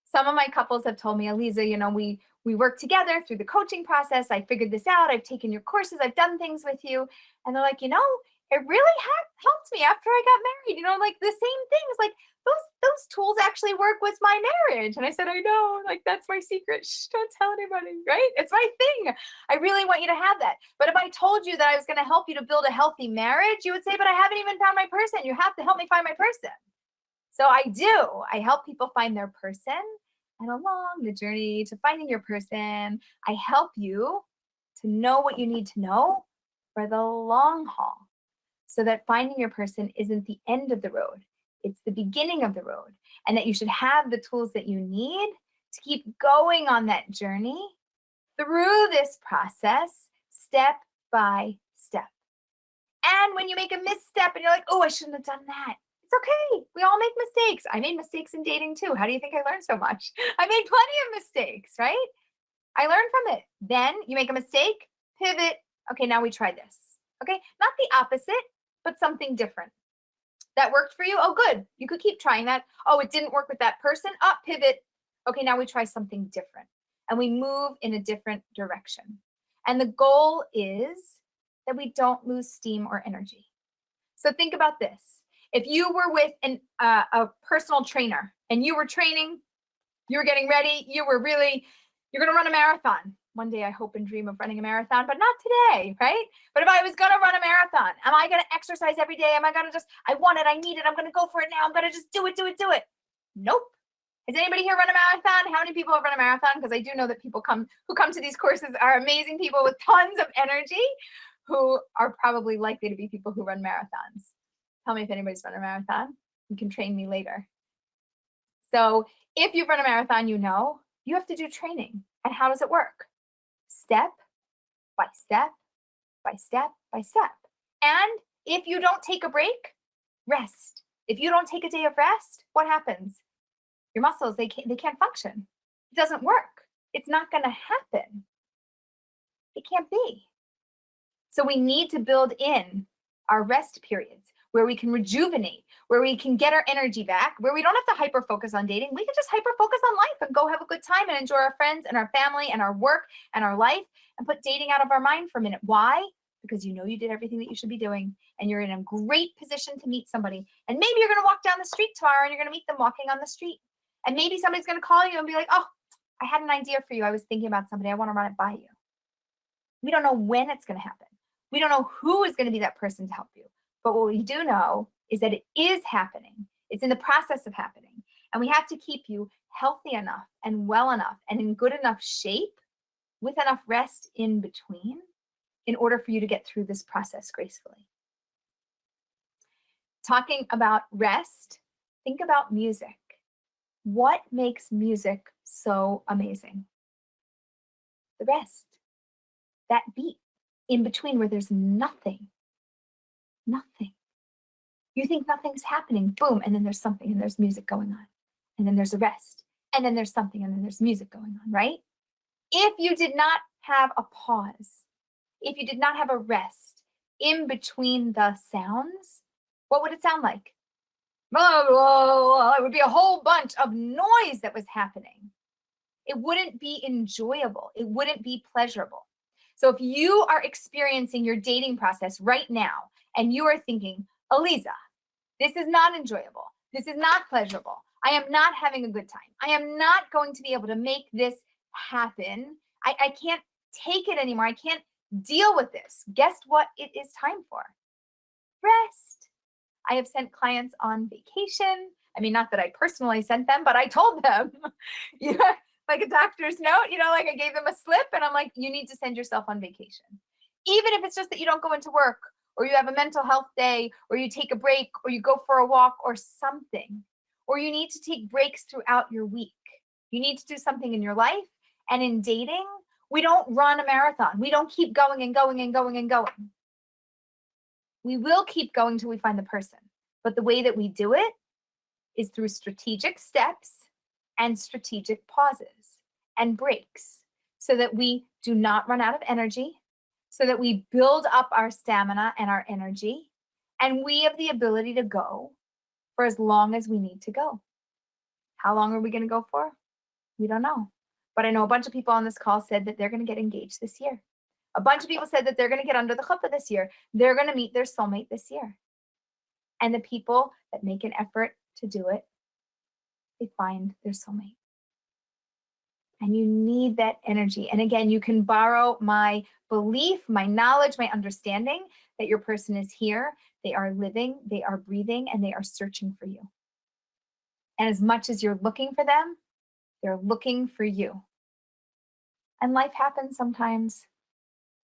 Some of my couples have told me, Aleeza, you know, we work together through the coaching process. I figured this out. I've taken your courses. I've done things with you. And they're like, you know, it really helped me after I got married. You know, like the same things, like those tools actually work with my marriage. And I said, I know, like that's my secret. Shh, don't tell anybody, right? It's my thing. I really want you to have that. But if I told you that I was going to help you to build a healthy marriage, you would say, but I haven't even found my person. You have to help me find my person. So I do. I help people find their person. And along the journey to finding your person, I help you to know what you need to know for the long haul so that finding your person isn't the end of the road. It's the beginning of the road, and that you should have the tools that you need to keep going on that journey through this process, step by step. And when you make a misstep and you're like, oh, I shouldn't have done that. It's okay. We all make mistakes. I made mistakes in dating too. How do you think I learned so much? I made plenty of mistakes, right? I learned from it. Then you make a mistake, pivot. Okay, now we try this. Okay, not the opposite, but something different. That worked for you? Oh, good. You could keep trying that. Oh, it didn't work with that person. Pivot. Okay, now we try something different. And we move in a different direction. And the goal is that we don't lose steam or energy. So think about this. If you were with a personal trainer and you were training, you were getting ready, you're going to run a marathon. One day I hope and dream of running a marathon, but not today, right? But if I was going to run a marathon, am I going to exercise every day? Am I going to I want it, I need it, I'm going to go for it now, I'm going to just do it. Nope. Has anybody here run a marathon? How many people have run a marathon? Because I do know that people who come to these courses are amazing people with tons of energy who are probably likely to be people who run marathons. Tell me if anybody's run a marathon. You can train me later. So if you've run a marathon, you know you have to do training. And how does it work? Step by step by step by step. And if you don't take a break, rest. If you don't take a day of rest, what happens? Your muscles, they can't function. It doesn't work. It's not going to happen. It can't be. So we need to build in our rest periods where we can rejuvenate, where we can get our energy back, where we don't have to hyper focus on dating. We can just hyper focus on life and go have a good time and enjoy our friends and our family and our work and our life and put dating out of our mind for a minute. Why? Because you know you did everything that you should be doing and you're in a great position to meet somebody. And maybe you're going to walk down the street tomorrow and you're going to meet them walking on the street. And maybe somebody's going to call you and be like, oh, I had an idea for you. I was thinking about somebody. I want to run it by you. We don't know when it's going to happen. We don't know who is going to be that person to help you. But what we do know is that it is happening. It's in the process of happening. And we have to keep you healthy enough and well enough and in good enough shape with enough rest in between in order for you to get through this process gracefully. Talking about rest, think about music. What makes music so amazing? The rest, that beat in between where there's nothing. You think nothing's happening, boom, and then there's something and there's music going on. And then there's a rest, and then there's something and then there's music going on, right? If you did not have a pause, if you did not have a rest in between the sounds, what would it sound like? It would be a whole bunch of noise that was happening. It wouldn't be enjoyable. It wouldn't be pleasurable. So if you are experiencing your dating process right now and you are thinking, Aleeza, this is not enjoyable. This is not pleasurable. I am not having a good time. I am not going to be able to make this happen. I can't take it anymore. I can't deal with this. Guess what it is time for? Rest. I have sent clients on vacation. I mean, not that I personally sent them, but I told them, like a doctor's note, like I gave them a slip and I'm like, you need to send yourself on vacation. Even if it's just that you don't go into work or you have a mental health day or you take a break or you go for a walk or something, or you need to take breaks throughout your week. You need to do something in your life. And in dating, we don't run a marathon. We don't keep going and going and going and going. We will keep going till we find the person. But the way that we do it is through strategic steps and strategic pauses and breaks so that we do not run out of energy, so that we build up our stamina and our energy, and we have the ability to go for as long as we need to go. How long are we going to go for? We don't know. But I know a bunch of people on this call said that they're going to get engaged this year. A bunch of people said that they're going to get under the chuppah this year. They're going to meet their soulmate this year. And the people that make an effort to do it, they find their soulmate. And you need that energy. And again, you can borrow my belief, my knowledge, my understanding that your person is here. They are living, they are breathing, and they are searching for you. And as much as you're looking for them, they're looking for you. And life happens sometimes.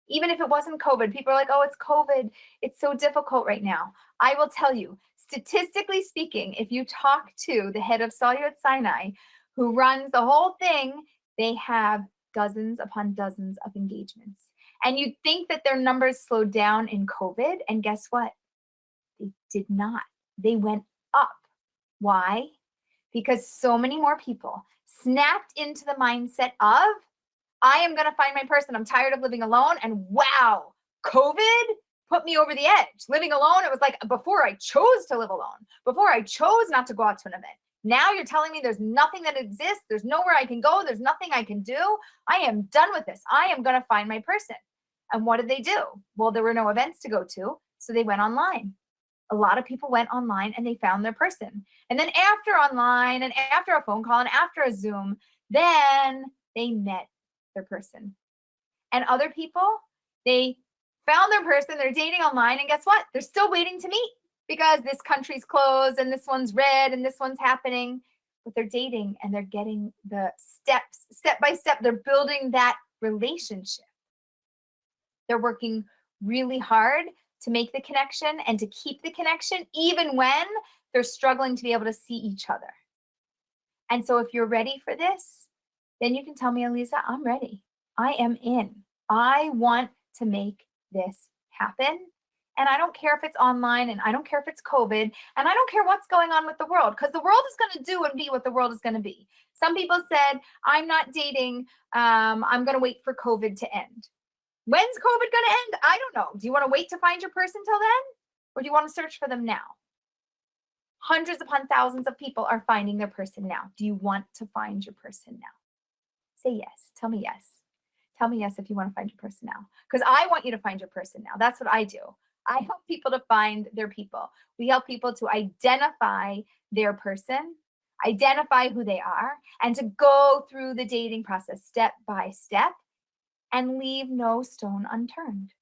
Even if it wasn't COVID, people are like, oh, it's COVID. It's so difficult right now. I will tell you, statistically speaking, if you talk to the head of Salyut Sinai, who runs the whole thing, they have dozens upon dozens of engagements. And you'd think that their numbers slowed down in COVID, and guess what? They did not. They went up. Why? Because so many more people snapped into the mindset of, I am going to find my person. I'm tired of living alone. And wow, COVID put me over the edge. Living alone, it was like before I chose to live alone, before I chose not to go out to an event. Now you're telling me there's nothing that exists. There's nowhere I can go. There's nothing I can do. I am done with this. I am going to find my person. And what did they do? Well, there were no events to go to, so they went online. A lot of people went online and they found their person. And then after online and after a phone call and after a Zoom, then they met their person. And other people, they found their person, they're dating online, and guess what? They're still waiting to meet because this country's closed and this one's red and this one's happening. But they're dating and they're getting the steps, step by step, they're building that relationship. They're working really hard to make the connection and to keep the connection, even when they're struggling to be able to see each other. And so if you're ready for this, then you can tell me, Aleeza, I'm ready. I am in. I want to make this happen. And I don't care if it's online, and I don't care if it's COVID, and I don't care what's going on with the world, because the world is going to do and be what the world is going to be. Some people said, I'm not dating. I'm going to wait for COVID to end. When's COVID going to end? I don't know. Do you want to wait to find your person till then? Or do you want to search for them now? Hundreds upon thousands of people are finding their person now. Do you want to find your person now? Say yes. Tell me yes. Tell me yes if you want to find your person now. Because I want you to find your person now. That's what I do. I help people to find their people. We help people to identify their person, identify who they are, and to go through the dating process step by step and leave no stone unturned.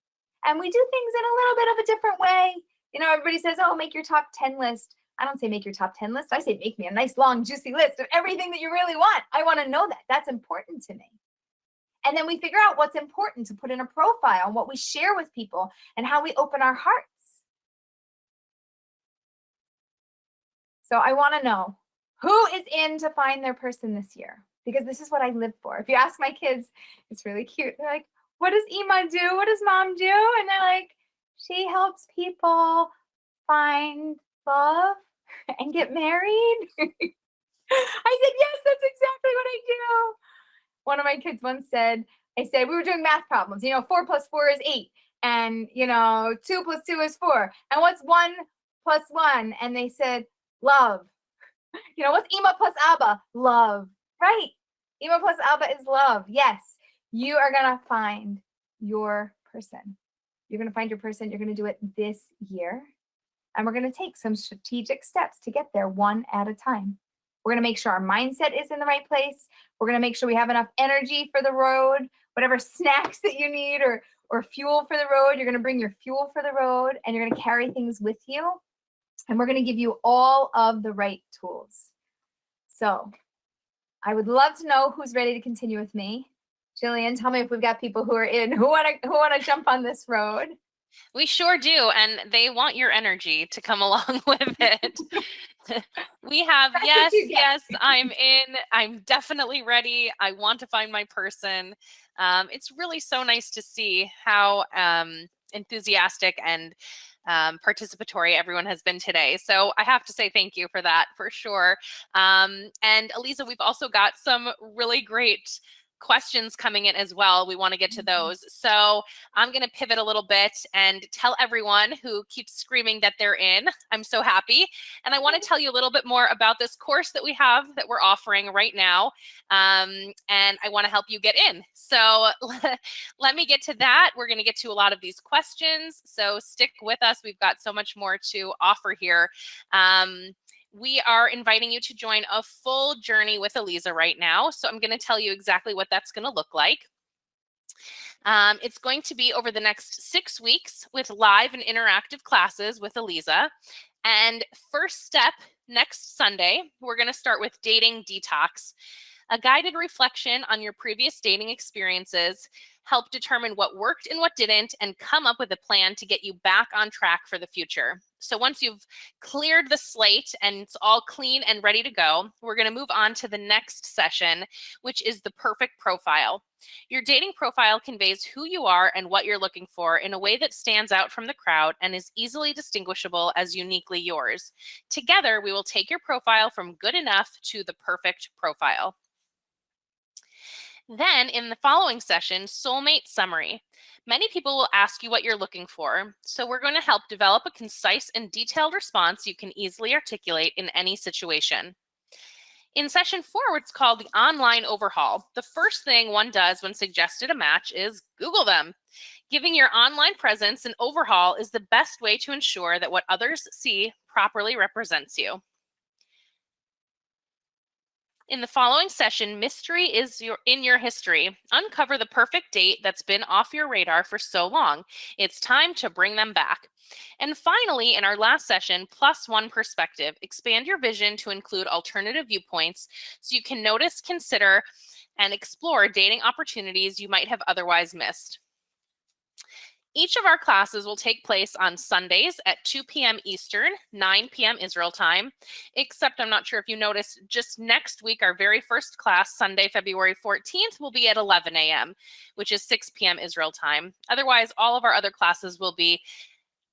And we do things in a little bit of a different way. You know, everybody says, oh, make your top 10 list. I don't say make your top 10 list. I say make me a nice, long, juicy list of everything that you really want. I want to know that. That's important to me. And then we figure out what's important to put in a profile and what we share with people and how we open our hearts. So I want to know who is in to find their person this year, because this is what I live for. If you ask my kids, it's really cute. They're like, what does Ima do? What does mom do? And they're like, she helps people find love and get married. I said, yes, that's exactly what I do. One of my kids once said, I said, we were doing math problems. 4 plus 4 is 8. And, 2 plus 2 is 4. And what's 1 plus 1? And they said, love. What's Ima plus Abba? Love. Right. Ima plus Abba is love. Yes. You are going to find your person. You're going to find your person. You're going to do it this year. And we're going to take some strategic steps to get there one at a time. We're going to make sure our mindset is in the right place. We're going to make sure we have enough energy for the road, whatever snacks that you need or fuel for the road. You're going to bring your fuel for the road, and you're going to carry things with you. And we're going to give you all of the right tools. So I would love to know who's ready to continue with me. Jillian, tell me if we've got people who are in, who want to jump on this road. We sure do, and they want your energy to come along with it. We have, yes, I'm in. I'm definitely ready. I want to find my person. It's really so nice to see how enthusiastic and participatory everyone has been today. So I have to say thank you for that, for sure. And Aleeza, we've also got some really great questions coming in as well. We want to get to those. So I'm going to pivot a little bit and tell everyone who keeps screaming that they're in. I'm so happy. And I want to tell you a little bit more about this course that we have that we're offering right now. And I want to help you get in. So let me get to that. We're going to get to a lot of these questions. So stick with us. We've got so much more to offer here. We are inviting you to join a full journey with Aleeza right now. So I'm going to tell you exactly what that's going to look like. It's going to be over the next 6 weeks with live and interactive classes with Aleeza. And first step, next Sunday, we're going to start with Dating Detox, a guided reflection on your previous dating experiences, help determine what worked and what didn't, and come up with a plan to get you back on track for the future. So once you've cleared the slate and it's all clean and ready to go, we're going to move on to the next session, which is the perfect profile. Your dating profile conveys who you are and what you're looking for in a way that stands out from the crowd and is easily distinguishable as uniquely yours. Together, we will take your profile from good enough to the perfect profile. Then in the following session, soulmate summary. Many people will ask you what you're looking for, so we're going to help develop a concise and detailed response you can easily articulate in any situation. In session 4, it's called the online overhaul. The first thing one does when suggested a match is Google them. Giving your online presence an overhaul is the best way to ensure that what others see properly represents you. In the following session, mystery is in your history. Uncover the perfect date that's been off your radar for so long. It's time to bring them back. And finally, in our last session, +1 perspective. Expand your vision to include alternative viewpoints so you can notice, consider, and explore dating opportunities you might have otherwise missed. Each of our classes will take place on Sundays at 2 p.m. Eastern, 9 p.m. Israel time, except I'm not sure if you noticed, just next week, our very first class, Sunday, February 14th, will be at 11 a.m., which is 6 p.m. Israel time. Otherwise, all of our other classes will be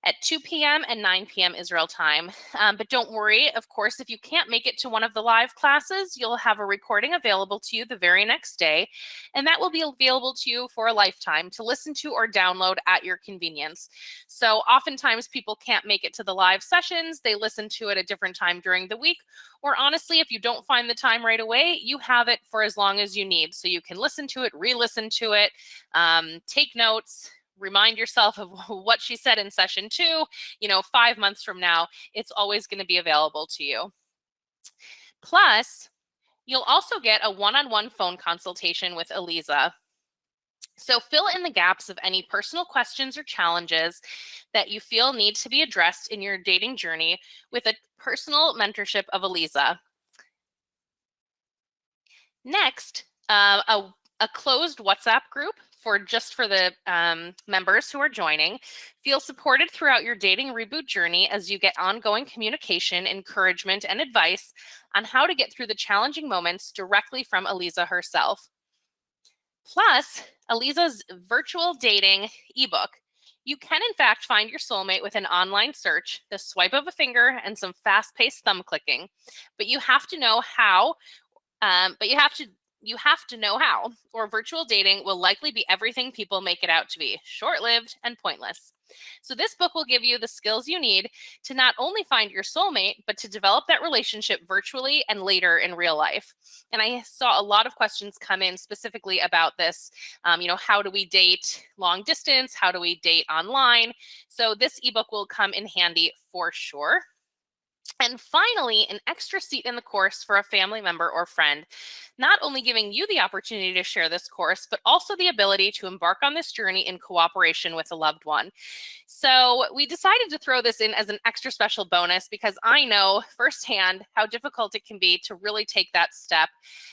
at 2 p.m. and 9 p.m. Israel time. But don't worry, of course, if you can't make it to one of the live classes, you'll have a recording available to you the very next day, and that will be available to you for a lifetime to listen to or download at your convenience. So oftentimes people can't make it to the live sessions, they listen to it a different time during the week, or honestly, if you don't find the time right away, you have it for as long as you need. So you can listen to it, re-listen to it, take notes, remind yourself of what she said in session 2, 5 months from now, it's always going to be available to you. Plus, you'll also get a one-on-one phone consultation with Aleeza. So fill in the gaps of any personal questions or challenges that you feel need to be addressed in your dating journey with a personal mentorship of Aleeza. Next, a closed WhatsApp group for the members who are joining. Feel supported throughout your dating reboot journey as you get ongoing communication, encouragement, and advice on how to get through the challenging moments directly from Aleeza herself. Plus, Aleeza's virtual dating ebook. You can, in fact, find your soulmate with an online search, the swipe of a finger, and some fast-paced thumb clicking. But you have to know how. You have to know how, or virtual dating will likely be everything people make it out to be, short-lived and pointless. So this book will give you the skills you need to not only find your soulmate, but to develop that relationship virtually and later in real life. And I saw a lot of questions come in specifically about this. How do we date long distance? How do we date online? So this ebook will come in handy for sure. And finally, an extra seat in the course for a family member or friend, not only giving you the opportunity to share this course, but also the ability to embark on this journey in cooperation with a loved one. So we decided to throw this in as an extra special bonus because I know firsthand how difficult it can be to really take that step.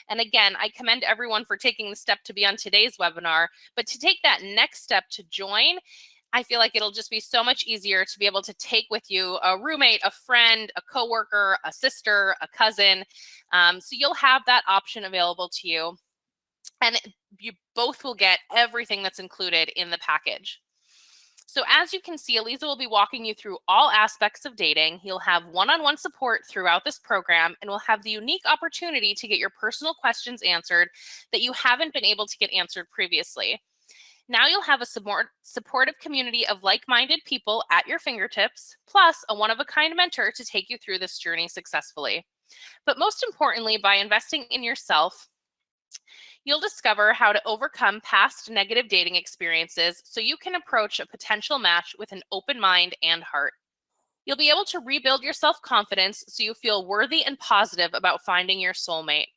And again, I commend everyone for taking the step to be on today's webinar, but to take that next step to join, I feel like it'll just be so much easier to be able to take with you a roommate, a friend, a coworker, a sister, a cousin. So you'll have that option available to you. And you both will get everything that's included in the package. So as you can see, Aleeza will be walking you through all aspects of dating. You'll have one-on-one support throughout this program, and will have the unique opportunity to get your personal questions answered that you haven't been able to get answered previously. Now you'll have a supportive community of like-minded people at your fingertips, plus a one-of-a-kind mentor to take you through this journey successfully. But most importantly, by investing in yourself, you'll discover how to overcome past negative dating experiences so you can approach a potential match with an open mind and heart. You'll be able to rebuild your self-confidence so you feel worthy and positive about finding your soulmate.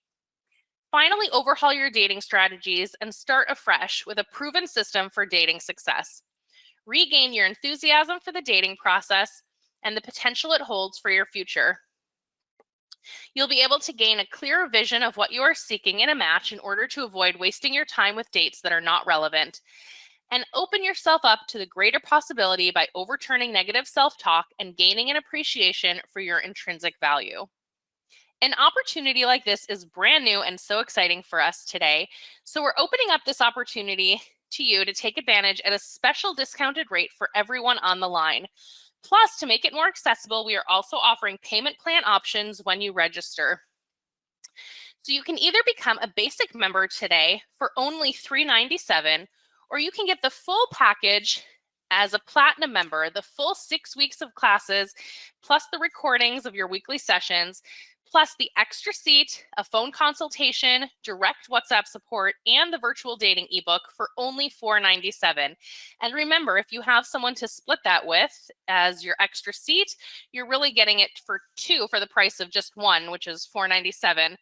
Finally, overhaul your dating strategies and start afresh with a proven system for dating success. Regain your enthusiasm for the dating process and the potential it holds for your future. You'll be able to gain a clearer vision of what you are seeking in a match in order to avoid wasting your time with dates that are not relevant. And open yourself up to the greater possibility by overturning negative self-talk and gaining an appreciation for your intrinsic value. An opportunity like this is brand new and so exciting for us today. So we're opening up this opportunity to you to take advantage at a special discounted rate for everyone on the line. Plus, to make it more accessible, we are also offering payment plan options when you register. So you can either become a basic member today for only $397, or you can get the full package as a platinum member, the full 6 weeks of classes, plus the recordings of your weekly sessions, plus the extra seat, a phone consultation, direct WhatsApp support, and the virtual dating ebook for only $497. And remember, if you have someone to split that with as your extra seat, you're really getting it for two for the price of just one, which is $497,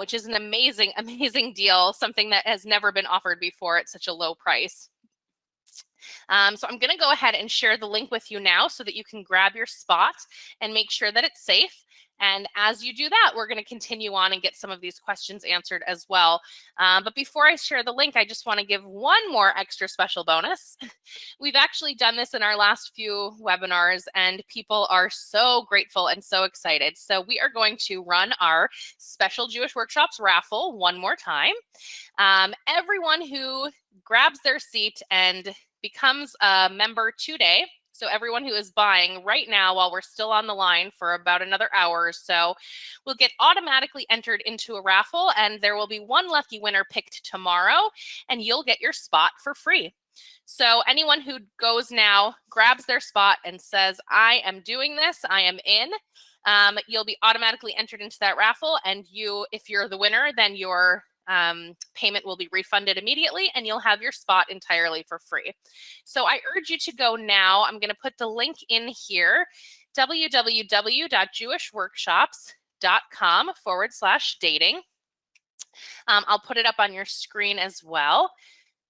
which is an amazing, amazing deal, something that has never been offered before at such a low price. So I'm going to go ahead and share the link with you now so that you can grab your spot and make sure that it's safe. And as you do that, we're going to continue on and get some of these questions answered as well. But before I share the link, I just want to give one more extra special bonus. We've actually done this in our last few webinars, and people are so grateful and so excited. So we are going to run our special Jewish Workshops raffle one more time. Everyone who grabs their seat and becomes a member today, So everyone who is buying right now while we're still on the line for about another hour or so will get automatically entered into a raffle, and there will be one lucky winner picked tomorrow, and you'll get your spot for free. So anyone who goes now, grabs their spot and says, I am doing this, I am in, you'll be automatically entered into that raffle. And if you're the winner, then your payment will be refunded immediately and you'll have your spot entirely for free. So I urge you to go now. I'm going to put the link in here, www.jewishworkshops.com/dating. I'll put it up on your screen as well.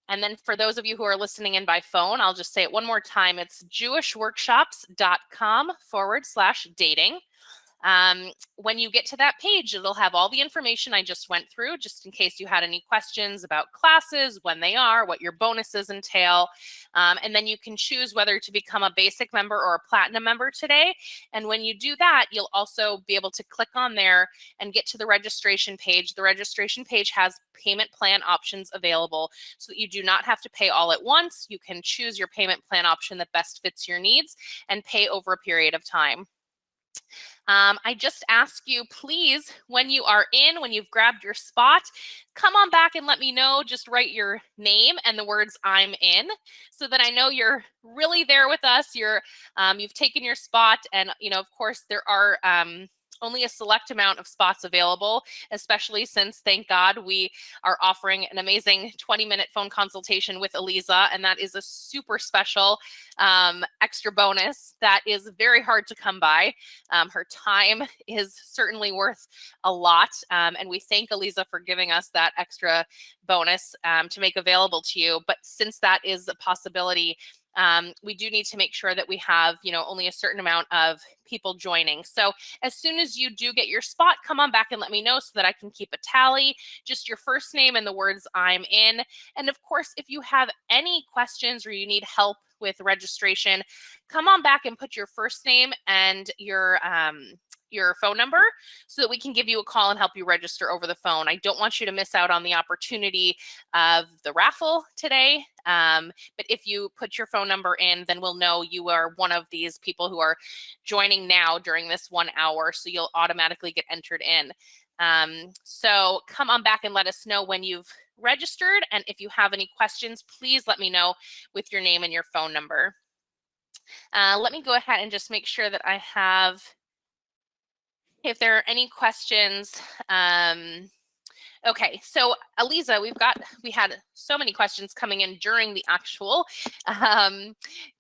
And then for those of you who are listening in by phone, I'll just say it one more time. It's jewishworkshops.com/dating. When you get to that page, it'll have all the information I just went through, just in case you had any questions about classes, when they are, what your bonuses entail. And then you can choose whether to become a basic member or a platinum member today. And when you do that, you'll also be able to click on there and get to the registration page. The registration page has payment plan options available so that you do not have to pay all at once. You can choose your payment plan option that best fits your needs and pay over a period of time. I just ask you, please, when you are in, when you've grabbed your spot, come on back and let me know. Just write your name and the words "I'm in," so that I know you're really there with us. You've taken your spot, and of course, there are only a select amount of spots available, especially since, thank God, we are offering an amazing 20-minute phone consultation with Aleeza, and that is a super special extra bonus that is very hard to come by. Her time is certainly worth a lot, and we thank Aleeza for giving us that extra bonus to make available to you. But since that is a possibility, we do need to make sure that we have, only a certain amount of people joining. So as soon as you do get your spot, come on back and let me know so that I can keep a tally. Just your first name and the words "I'm in." And of course, if you have any questions or you need help with registration, come on back and put your first name and your phone number so that we can give you a call and help you register over the phone. I don't want you to miss out on the opportunity of the raffle today. But if you put your phone number in, then we'll know you are one of these people who are joining now during this 1 hour. So you'll automatically get entered in. So come on back and let us know when you've registered. And if you have any questions, please let me know with your name and your phone number. Let me go ahead and just make sure that I have, if there are any questions. Okay, so Aleeza, we had so many questions coming in during the actual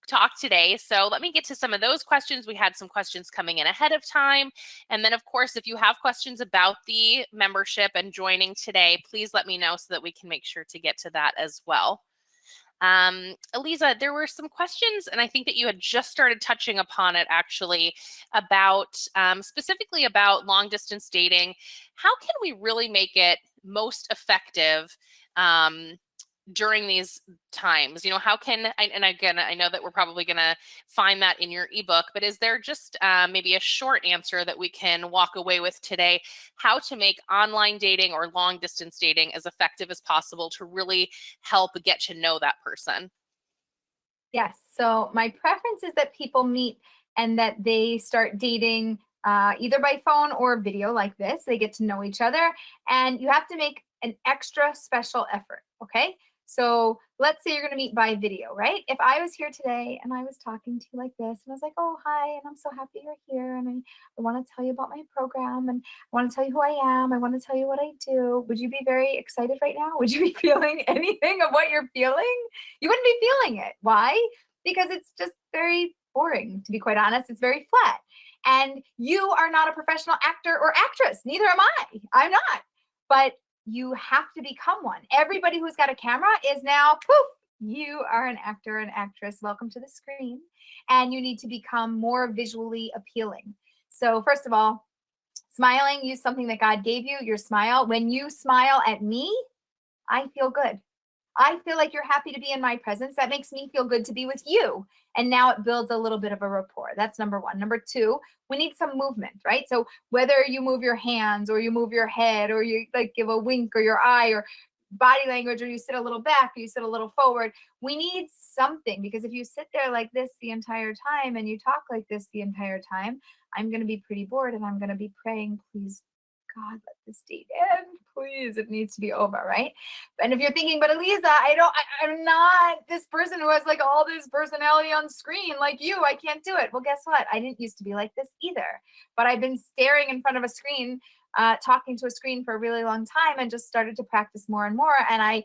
talk today. So let me get to some of those questions. We had some questions coming in ahead of time. And then of course, if you have questions about the membership and joining today, please let me know so that we can make sure to get to that as well. Aleeza, there were some questions, and I think that you had just started touching upon it actually, about specifically about long distance dating. How can we really make it most effective during these times? How can, and again, I know that we're probably going to find that in your ebook, but is there just maybe a short answer that we can walk away with today, how to make online dating or long distance dating as effective as possible to really help get to know that person? Yes. So my preference is that people meet and that they start dating either by phone or video like this. They get to know each other, and you have to make an extra special effort. Okay. So let's say you're going to meet by video, right? If I was here today and I was talking to you like this, and I was like, "Oh, hi, and I'm so happy you're here, and I want to tell you about my program, and I want to tell you who I am. I want to tell you what I do." Would you be very excited right now? Would you be feeling anything of what you're feeling? You wouldn't be feeling it. Why? Because it's just very boring, to be quite honest. It's very flat. And you are not a professional actor or actress. Neither am I. I'm not. But you have to become one. Everybody who's got a camera is now, poof, you are an actor and actress. Welcome to the screen. And you need to become more visually appealing. So first of all, smiling, use something that God gave you, your smile. When you smile at me, I feel good. I feel like you're happy to be in my presence. That makes me feel good to be with you. And now it builds a little bit of a rapport. That's number one. Number two, we need some movement, right? So whether you move your hands or you move your head or you like give a wink or your eye or body language, or you sit a little back, or you sit a little forward. We need something, because if you sit there like this the entire time and you talk like this the entire time, I'm going to be pretty bored, and I'm going to be praying, please, God, let this date end. Please, it needs to be over, right? And if you're thinking, but Aleeza, I'm not this person who has like all this personality on screen like you. I can't do it. Well, guess what? I didn't used to be like this either. But I've been staring in front of a screen, talking to a screen for a really long time, and just started to practice more and more. And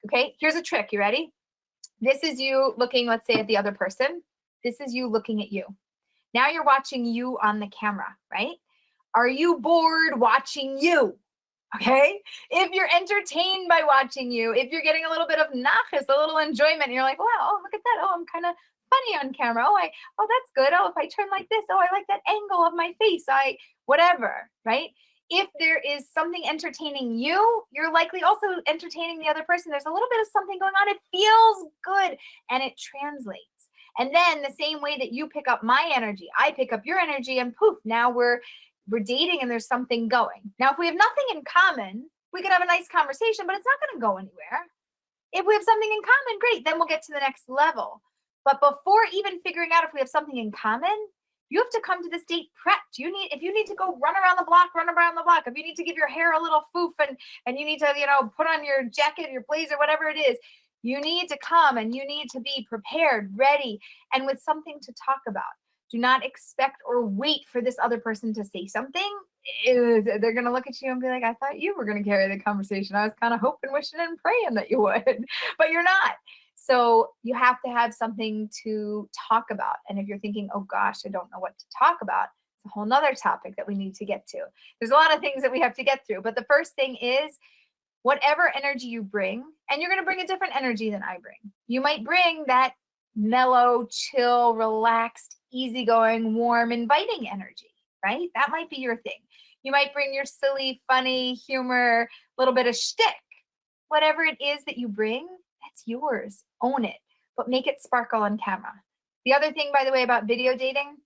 okay, here's a trick. You ready? This is you looking, let's say, at the other person. This is you looking at you. Now you're watching you on the camera, right? Are you bored watching you? Okay. If you're entertained by watching you, if you're getting a little bit of nachas, a little enjoyment, and you're like, wow, oh, look at that. Oh, I'm kind of funny on camera. Oh, that's good. Oh, if I turn like this, oh, I like that angle of my face. Whatever, right? If there is something entertaining you, you're likely also entertaining the other person. There's a little bit of something going on. It feels good, and it translates. And then the same way that you pick up my energy, I pick up your energy, and poof, now we're dating and there's something going. Now, if we have nothing in common, we could have a nice conversation, but it's not going to go anywhere. If we have something in common, great, then we'll get to the next level. But before even figuring out if we have something in common, you have to come to this date prepped. If you need to go run around the block, run around the block. If you need to give your hair a little foof and you need to, put on your jacket, your blazer, whatever it is, you need to come and you need to be prepared, ready, and with something to talk about. Do not expect or wait for this other person to say something. They're going to look at you and be like, I thought you were going to carry the conversation. I was kind of hoping, wishing, and praying that you would, but you're not. So you have to have something to talk about. And if you're thinking, oh gosh, I don't know what to talk about, it's a whole nother topic that we need to get to. There's a lot of things that we have to get through. But the first thing is, whatever energy you bring, and you're going to bring a different energy than I bring. You might bring that mellow, chill, relaxed, easygoing, warm, inviting energy, right? That might be your thing. You might bring your silly, funny humor, a little bit of shtick. Whatever it is that you bring, that's yours. Own it, but make it sparkle on camera. The other thing, by the way, about video dating,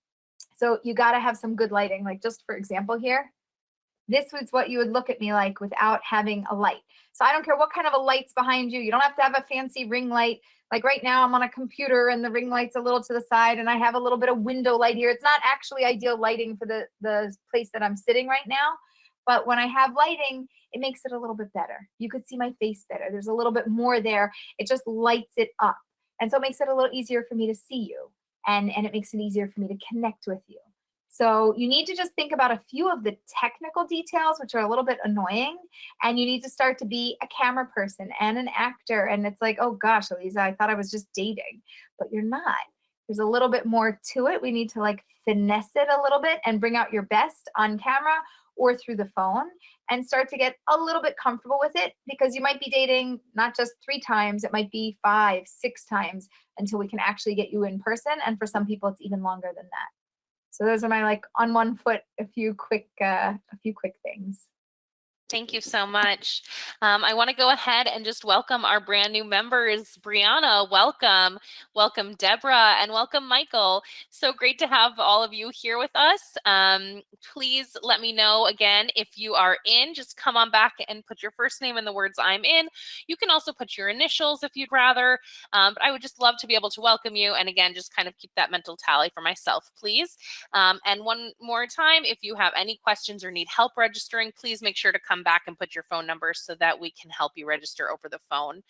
so you got to have some good lighting. Like, just for example here, this was what you would look at me like without having a light. So I don't care what kind of a light's behind you. You don't have to have a fancy ring light. Like right now I'm on a computer and the ring light's a little to the side and I have a little bit of window light here. It's not actually ideal lighting for the place that I'm sitting right now. But when I have lighting, it makes it a little bit better. You could see my face better. There's a little bit more there. It just lights it up. And so it makes it a little easier for me to see you. And it makes it easier for me to connect with you. So you need to just think about a few of the technical details, which are a little bit annoying, and you need to start to be a camera person and an actor. And it's like, oh gosh, Aleeza, I thought I was just dating, but you're not. There's a little bit more to it. We need to like finesse it a little bit and bring out your best on camera or through the phone and start to get a little bit comfortable with it, because you might be dating not just 3 times, it might be 5, 6 times until we can actually get you in person. And for some people, it's even longer than that. So those are my, like, on one foot, a few quick things. Thank you so much. I want to go ahead and just welcome our brand new members. Brianna, welcome. Welcome, Deborah, and welcome, Michael. So great to have all of you here with us. Please let me know again if you are in. Just come on back and put your first name in the words I'm in. You can also put your initials if you'd rather. But I would just love to be able to welcome you. And again, just kind of keep that mental tally for myself, please. And one more time, if you have any questions or need help registering, please make sure to come back and put your phone number so that we can help you register over the phone.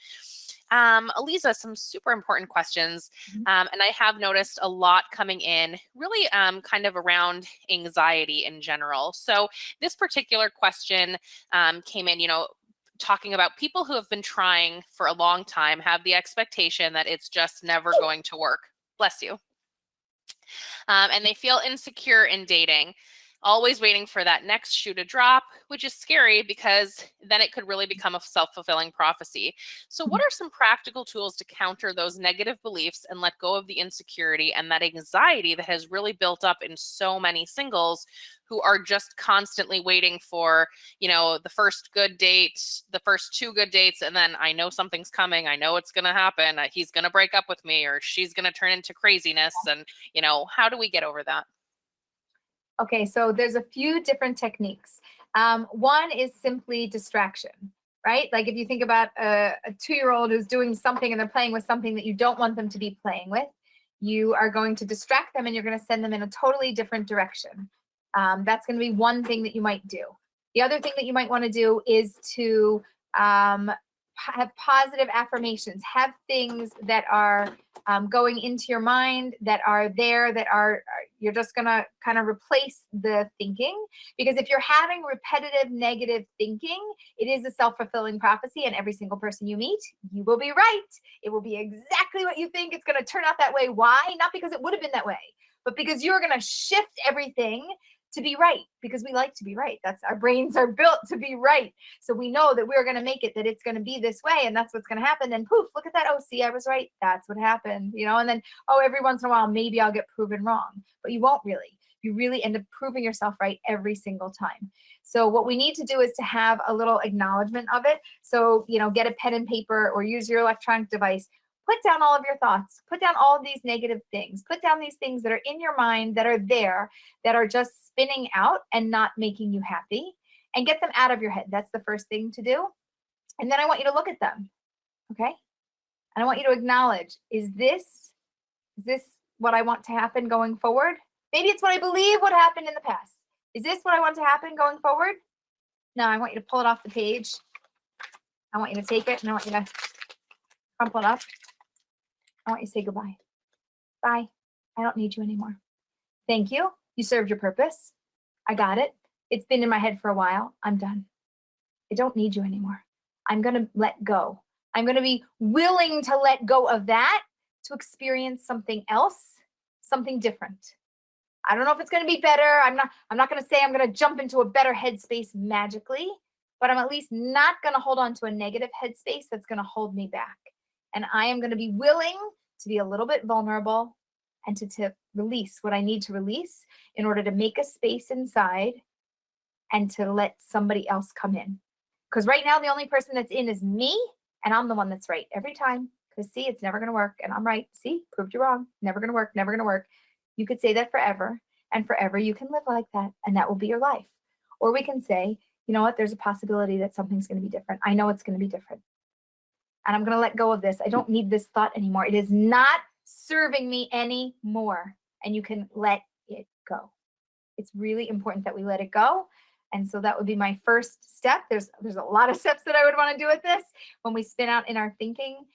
Aleeza, some super important questions. And I have noticed a lot coming in really kind of around anxiety in general. So this particular question came in, talking about people who have been trying for a long time, have the expectation that it's just never going to work. Bless you. And they feel insecure in dating, always waiting for that next shoe to drop, which is scary because then it could really become a self-fulfilling prophecy. So what are some practical tools to counter those negative beliefs and let go of the insecurity and that anxiety that has really built up in so many singles who are just constantly waiting for, the first good date, the first 2 good dates, and then I know something's coming. I know it's going to happen. He's going to break up with me, or she's going to turn into craziness. And, how do we get over that? Okay, so there's a few different techniques. One is simply distraction, right? Like if you think about a 2-year-old who's doing something and they're playing with something that you don't want them to be playing with, you are going to distract them and you're going to send them in a totally different direction. That's going to be one thing that you might do. The other thing that you might want to do is to have positive affirmations, have things that are going into your mind that are there, that are, you're just going to kind of replace the thinking. Because if you're having repetitive negative thinking, it is a self-fulfilling prophecy, and every single person you meet, you will be right. It will be exactly what you think. It's going to turn out that way. Why? Not because it would have been that way, but because you're going to shift everything to be right, because we like to be right. That's, our brains are built to be right. So we know that we're going to make it, that it's going to be this way, and that's what's going to happen. Then poof, look at that. Oh, see, I was right. That's what happened, you know? And then, oh, every once in a while, maybe I'll get proven wrong, but you won't really. You really end up proving yourself right every single time. So what we need to do is to have a little acknowledgement of it. So, you know, get a pen and paper or use your electronic device. Put down all of your thoughts. Put down all of these negative things. Put down these things that are in your mind that are there, that are just spinning out and not making you happy, and get them out of your head. That's the first thing to do. And then I want you to look at them, okay? And I want you to acknowledge, is this what I want to happen going forward? Maybe it's what I believe would happen in the past. Is this what I want to happen going forward? No, I want you to pull it off the page. I want you to take it, and I want you to crumple it up. I want you to say goodbye. Bye. I don't need you anymore. Thank you. You served your purpose. I got it. It's been in my head for a while. I'm done. I don't need you anymore. I'm going to let go. I'm going to be willing to let go of that to experience something else, something different. I don't know if it's going to be better. I'm not going to say I'm going to jump into a better headspace magically, but I'm at least not going to hold on to a negative headspace that's going to hold me back. And I am going to be willing to be a little bit vulnerable and to release what I need to release in order to make a space inside and to let somebody else come in. Because right now, the only person that's in is me, and I'm the one that's right every time. Because see, it's never going to work, and I'm right. See, proved you wrong. Never going to work, never going to work. You could say that forever, and forever you can live like that, and that will be your life. Or we can say, you know what, there's a possibility that something's going to be different. I know it's going to be different. And I'm going to let go of this. I don't need this thought anymore. It is not serving me anymore. And you can let it go. It's really important that we let it go. And so that would be my first step. There's a lot of steps that I would want to do with this. When we spin out in our thinking,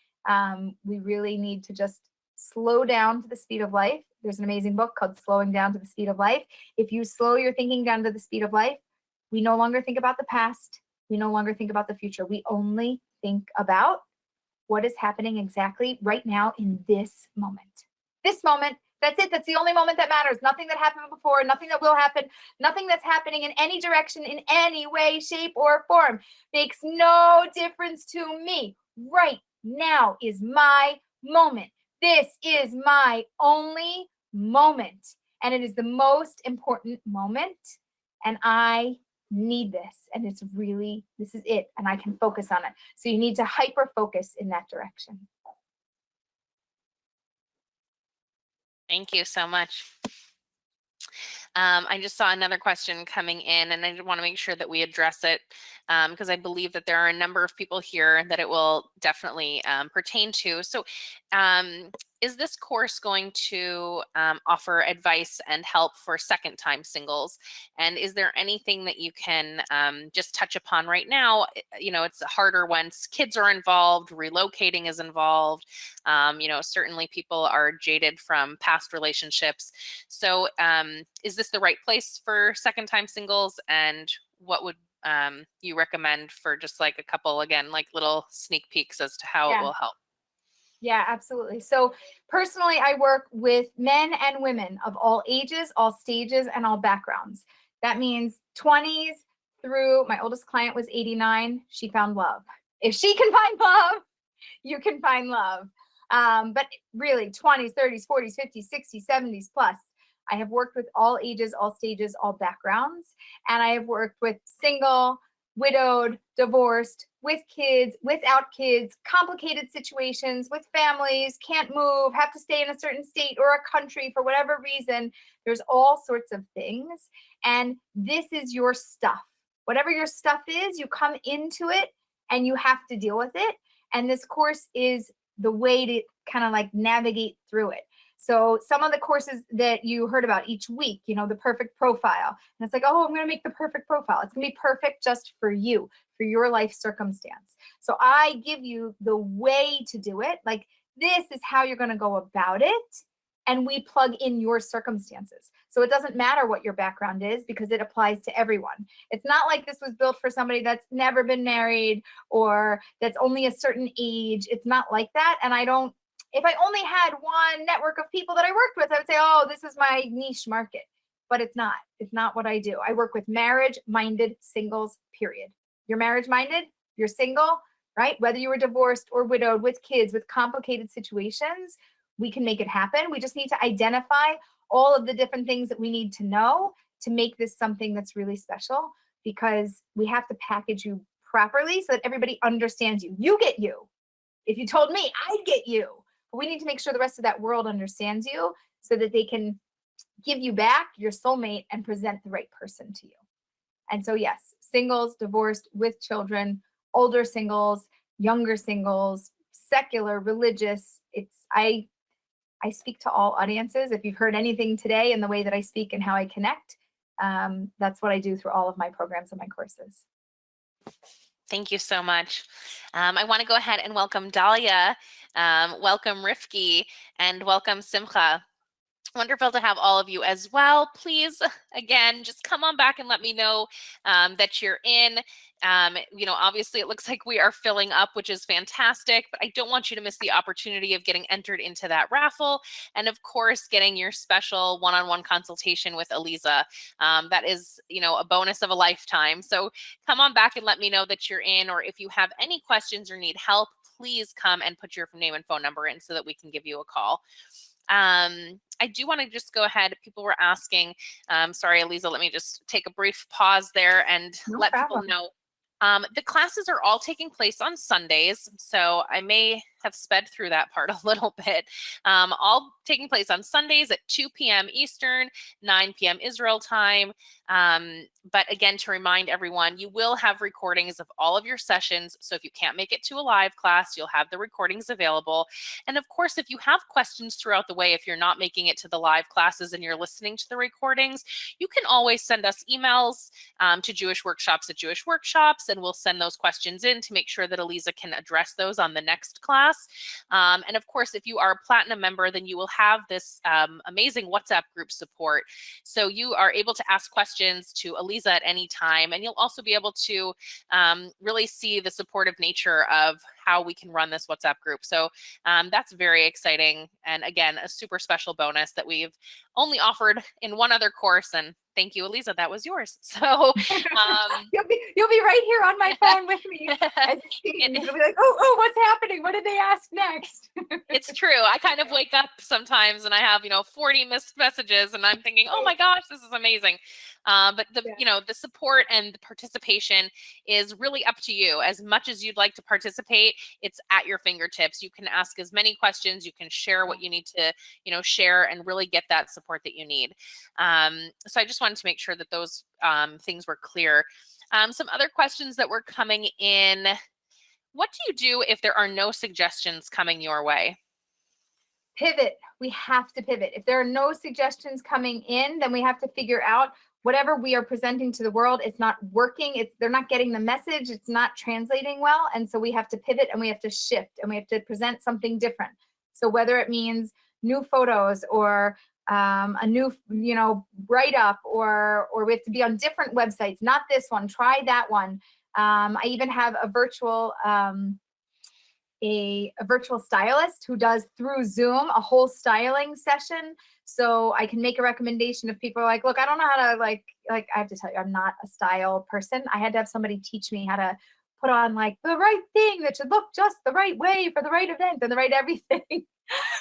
we really need to just slow down to the speed of life. There's an amazing book called Slowing Down to the Speed of Life. If you slow your thinking down to the speed of life, we no longer think about the past. We no longer think about the future. We only think about what is happening exactly right now in this moment. This moment, that's it. That's the only moment that matters. Nothing that happened before, nothing that will happen, nothing that's happening in any direction, in any way, shape, or form makes no difference to me. Right now is my moment. This is my only moment. And it is the most important moment. And I need this. And it's really, this is it. And I can focus on it. So you need to hyper focus in that direction. Thank you so much. I just saw another question coming in, and I want to make sure that we address it because I believe that there are a number of people here that it will definitely pertain to. So is this course going to offer advice and help for second-time singles? And is there anything that you can just touch upon right now? You know, it's harder once kids are involved, relocating is involved. You know, certainly people are jaded from past relationships. So is this the right place for second-time singles? And what would you recommend for just like a couple, again, like little sneak peeks as to how it will help? Yeah, absolutely. So personally, I work with men and women of all ages, all stages, and all backgrounds. That means 20s through, my oldest client was 89. She found love. If she can find love, you can find love. But really 20s, 30s, 40s, 50s, 60s, 70s plus. I have worked with all ages, all stages, all backgrounds. And I have worked with single, widowed, divorced, with kids, without kids, complicated situations, with families, can't move, have to stay in a certain state or a country for whatever reason. There's all sorts of things. And this is your stuff. Whatever your stuff is, you come into it and you have to deal with it. And this course is the way to kind of like navigate through it. So some of the courses that you heard about each week, you know, the perfect profile. And it's like, oh, I'm going to make the perfect profile. It's going to be perfect just for you, for your life circumstance. So I give you the way to do it. Like, this is how you're going to go about it. And we plug in your circumstances. So it doesn't matter what your background is because it applies to everyone. It's not like this was built for somebody that's never been married or that's only a certain age. It's not like that. And if I only had one network of people that I worked with, I would say, oh, this is my niche market. But it's not. It's not what I do. I work with marriage-minded singles, period. You're marriage-minded, you're single, right? Whether you were divorced or widowed with kids, with complicated situations, we can make it happen. We just need to identify all of the different things that we need to know to make this something that's really special, because we have to package you properly so that everybody understands you. You get you. If you told me, I'd get you. But we need to make sure the rest of that world understands you so that they can give you back your soulmate and present the right person to you. And so, yes, singles, divorced, with children, older singles, younger singles, secular, religious. I speak to all audiences. If you've heard anything today in the way that I speak and how I connect, that's what I do through all of my programs and my courses. Thank you so much. I want to go ahead and welcome Dahlia, welcome Rifki, and welcome Simcha. Wonderful to have all of you as well. Please, again, just come on back and let me know that you're in. You know, obviously it looks like we are filling up, which is fantastic, but I don't want you to miss the opportunity of getting entered into that raffle. And of course, getting your special one-on-one consultation with Aleeza. That is, you know, a bonus of a lifetime. So come on back and let me know that you're in, or if you have any questions or need help, please come and put your name and phone number in so that we can give you a call. I do want to just go ahead. People were asking, sorry, Aleeza, let me just take a brief pause there and let people know. The classes are all taking place on Sundays, so I may have sped through that part a little bit. All taking place on Sundays at 2 p.m. Eastern, 9 p.m. Israel time. But again, to remind everyone, you will have recordings of all of your sessions. So if you can't make it to a live class, you'll have the recordings available. And of course, if you have questions throughout the way, if you're not making it to the live classes and you're listening to the recordings, you can always send us emails to Jewish Workshops at Jewish Workshops, and we'll send those questions in to make sure that Aleeza can address those on the next class. And of course, if you are a Platinum member, then you will have this amazing WhatsApp group support. So you are able to ask questions to Aleeza at any time, and you'll also be able to really see the supportive nature of how we can run this WhatsApp group. So that's very exciting. And again, a super special bonus that we've only offered in one other course. And thank you, Aleeza, that was yours. So you'll be right here on my phone with me. You'll be like, oh, what's happening? What did they ask next? It's true. I kind of wake up sometimes and I have, 40 missed messages, and I'm thinking, oh my gosh, this is amazing. But the support and the participation is really up to you. As much as you'd like to participate, it's at your fingertips. You can ask as many questions. You can share what you need to, share, and really get that support that you need. So I just wanted to make sure that those things were clear. Some other questions that were coming in. What do you do if there are no suggestions coming your way? Pivot. We have to pivot. If there are no suggestions coming in, then we have to figure out whatever we are presenting to the world. It's not working. They're not getting the message. It's not translating well. And so we have to pivot, and we have to shift, and we have to present something different. So whether it means new photos or a new, write-up, or we have to be on different websites, not this one, try that one. I even have a virtual stylist who does through Zoom a whole styling session. So I can make a recommendation if people are like, look, I don't know how to like I have to tell you, I'm not a style person. I had to have somebody teach me how to put on like the right thing that should look just the right way for the right event and the right everything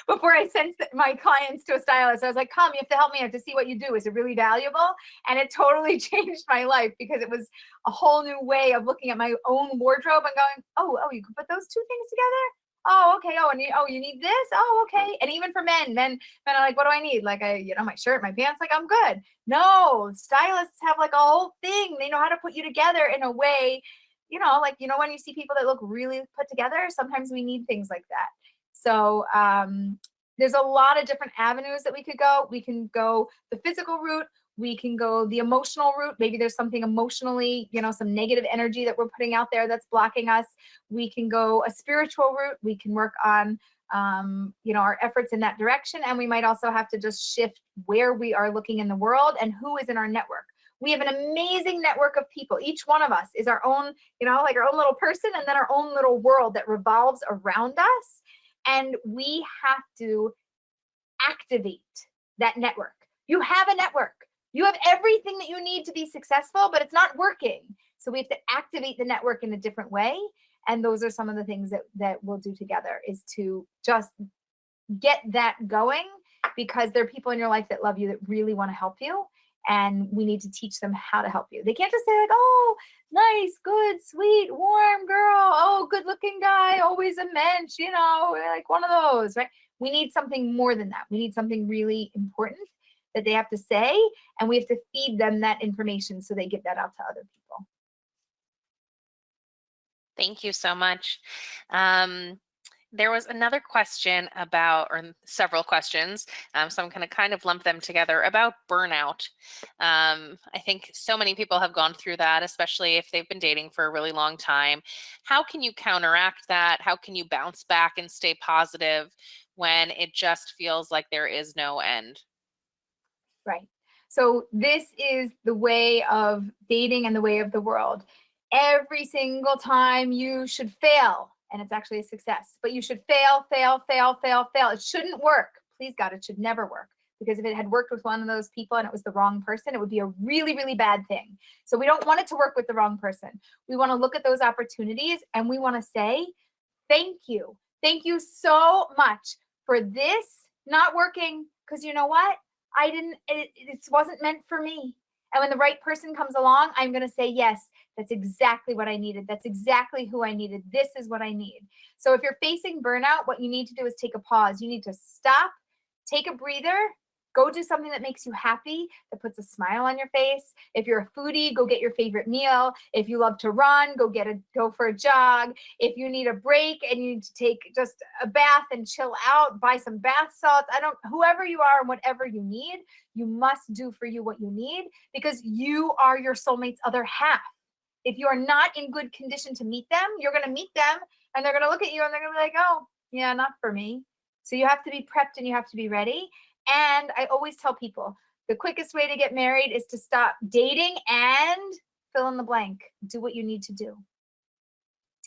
before I sent my clients to a stylist. I was like, come, you have to help me. I have to see what you do. Is it really valuable? And it totally changed my life, because it was a whole new way of looking at my own wardrobe and going, oh, you can put those two things together? Oh, okay. Oh, and you need this? Oh, okay. And even for men are like, what do I need? Like, my shirt, my pants, like, I'm good. No, stylists have like a whole thing. They know how to put you together in a way, like, when you see people that look really put together, sometimes we need things like that. So there's a lot of different avenues that we could go. We can go the physical route. We can go the emotional route. Maybe there's something emotionally, some negative energy that we're putting out there that's blocking us. We can go a spiritual route. We can work on, our efforts in that direction. And we might also have to just shift where we are looking in the world and who is in our network. We have an amazing network of people. Each one of us is our own, like our own little person, and then our own little world that revolves around us. And we have to activate that network. You have a network. You have everything that you need to be successful, but it's not working. So we have to activate the network in a different way. And those are some of the things that we'll do together, is to just get that going, because there are people in your life that love you, that really want to help you. And we need to teach them how to help you. They can't just say like, oh, nice, good, sweet, warm girl. Oh, good looking guy, always a mensch, like one of those, right? We need something more than that. We need something really important that they have to say, and we have to feed them that information so they get that out to other people. Thank you so much. There was another question about, or several questions, so I'm going to kind of lump them together, about burnout. I think so many people have gone through that, especially if they've been dating for a really long time. How can you counteract that? How can you bounce back and stay positive when it just feels like there is no end? Right. So this is the way of dating and the way of the world. Every single time you should fail, and it's actually a success, but you should fail, fail, fail, fail, fail. It shouldn't work. Please God, it should never work. Because if it had worked with one of those people and it was the wrong person, it would be a really, really bad thing. So we don't want it to work with the wrong person. We want to look at those opportunities and we want to say, thank you. Thank you so much for this not working. Because you know what? It wasn't meant for me. And when the right person comes along, I'm going to say, yes, that's exactly what I needed. That's exactly who I needed. This is what I need. So if you're facing burnout, what you need to do is take a pause. You need to stop, take a breather, go do something that makes you happy, that puts a smile on your face. If you're a foodie, go get your favorite meal. If you love to run, go for a jog. If you need a break and you need to take just a bath and chill out, buy some bath salts. Whoever you are and whatever you need, you must do for you what you need, because you are your soulmate's other half. If you are not in good condition to meet them, you're going to meet them and they're going to look at you and they're going to be like, oh, yeah, not for me. So you have to be prepped and you have to be ready. And I always tell people, the quickest way to get married is to stop dating and fill in the blank. Do what you need to do.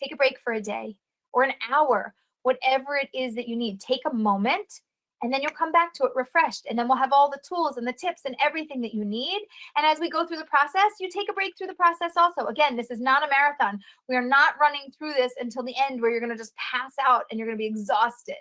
Take a break for a day or an hour, whatever it is that you need. Take a moment and then you'll come back to it refreshed. And then we'll have all the tools and the tips and everything that you need. And as we go through the process, you take a break through the process also. Again, this is not a marathon. We are not running through this until the end where you're going to just pass out and you're going to be exhausted.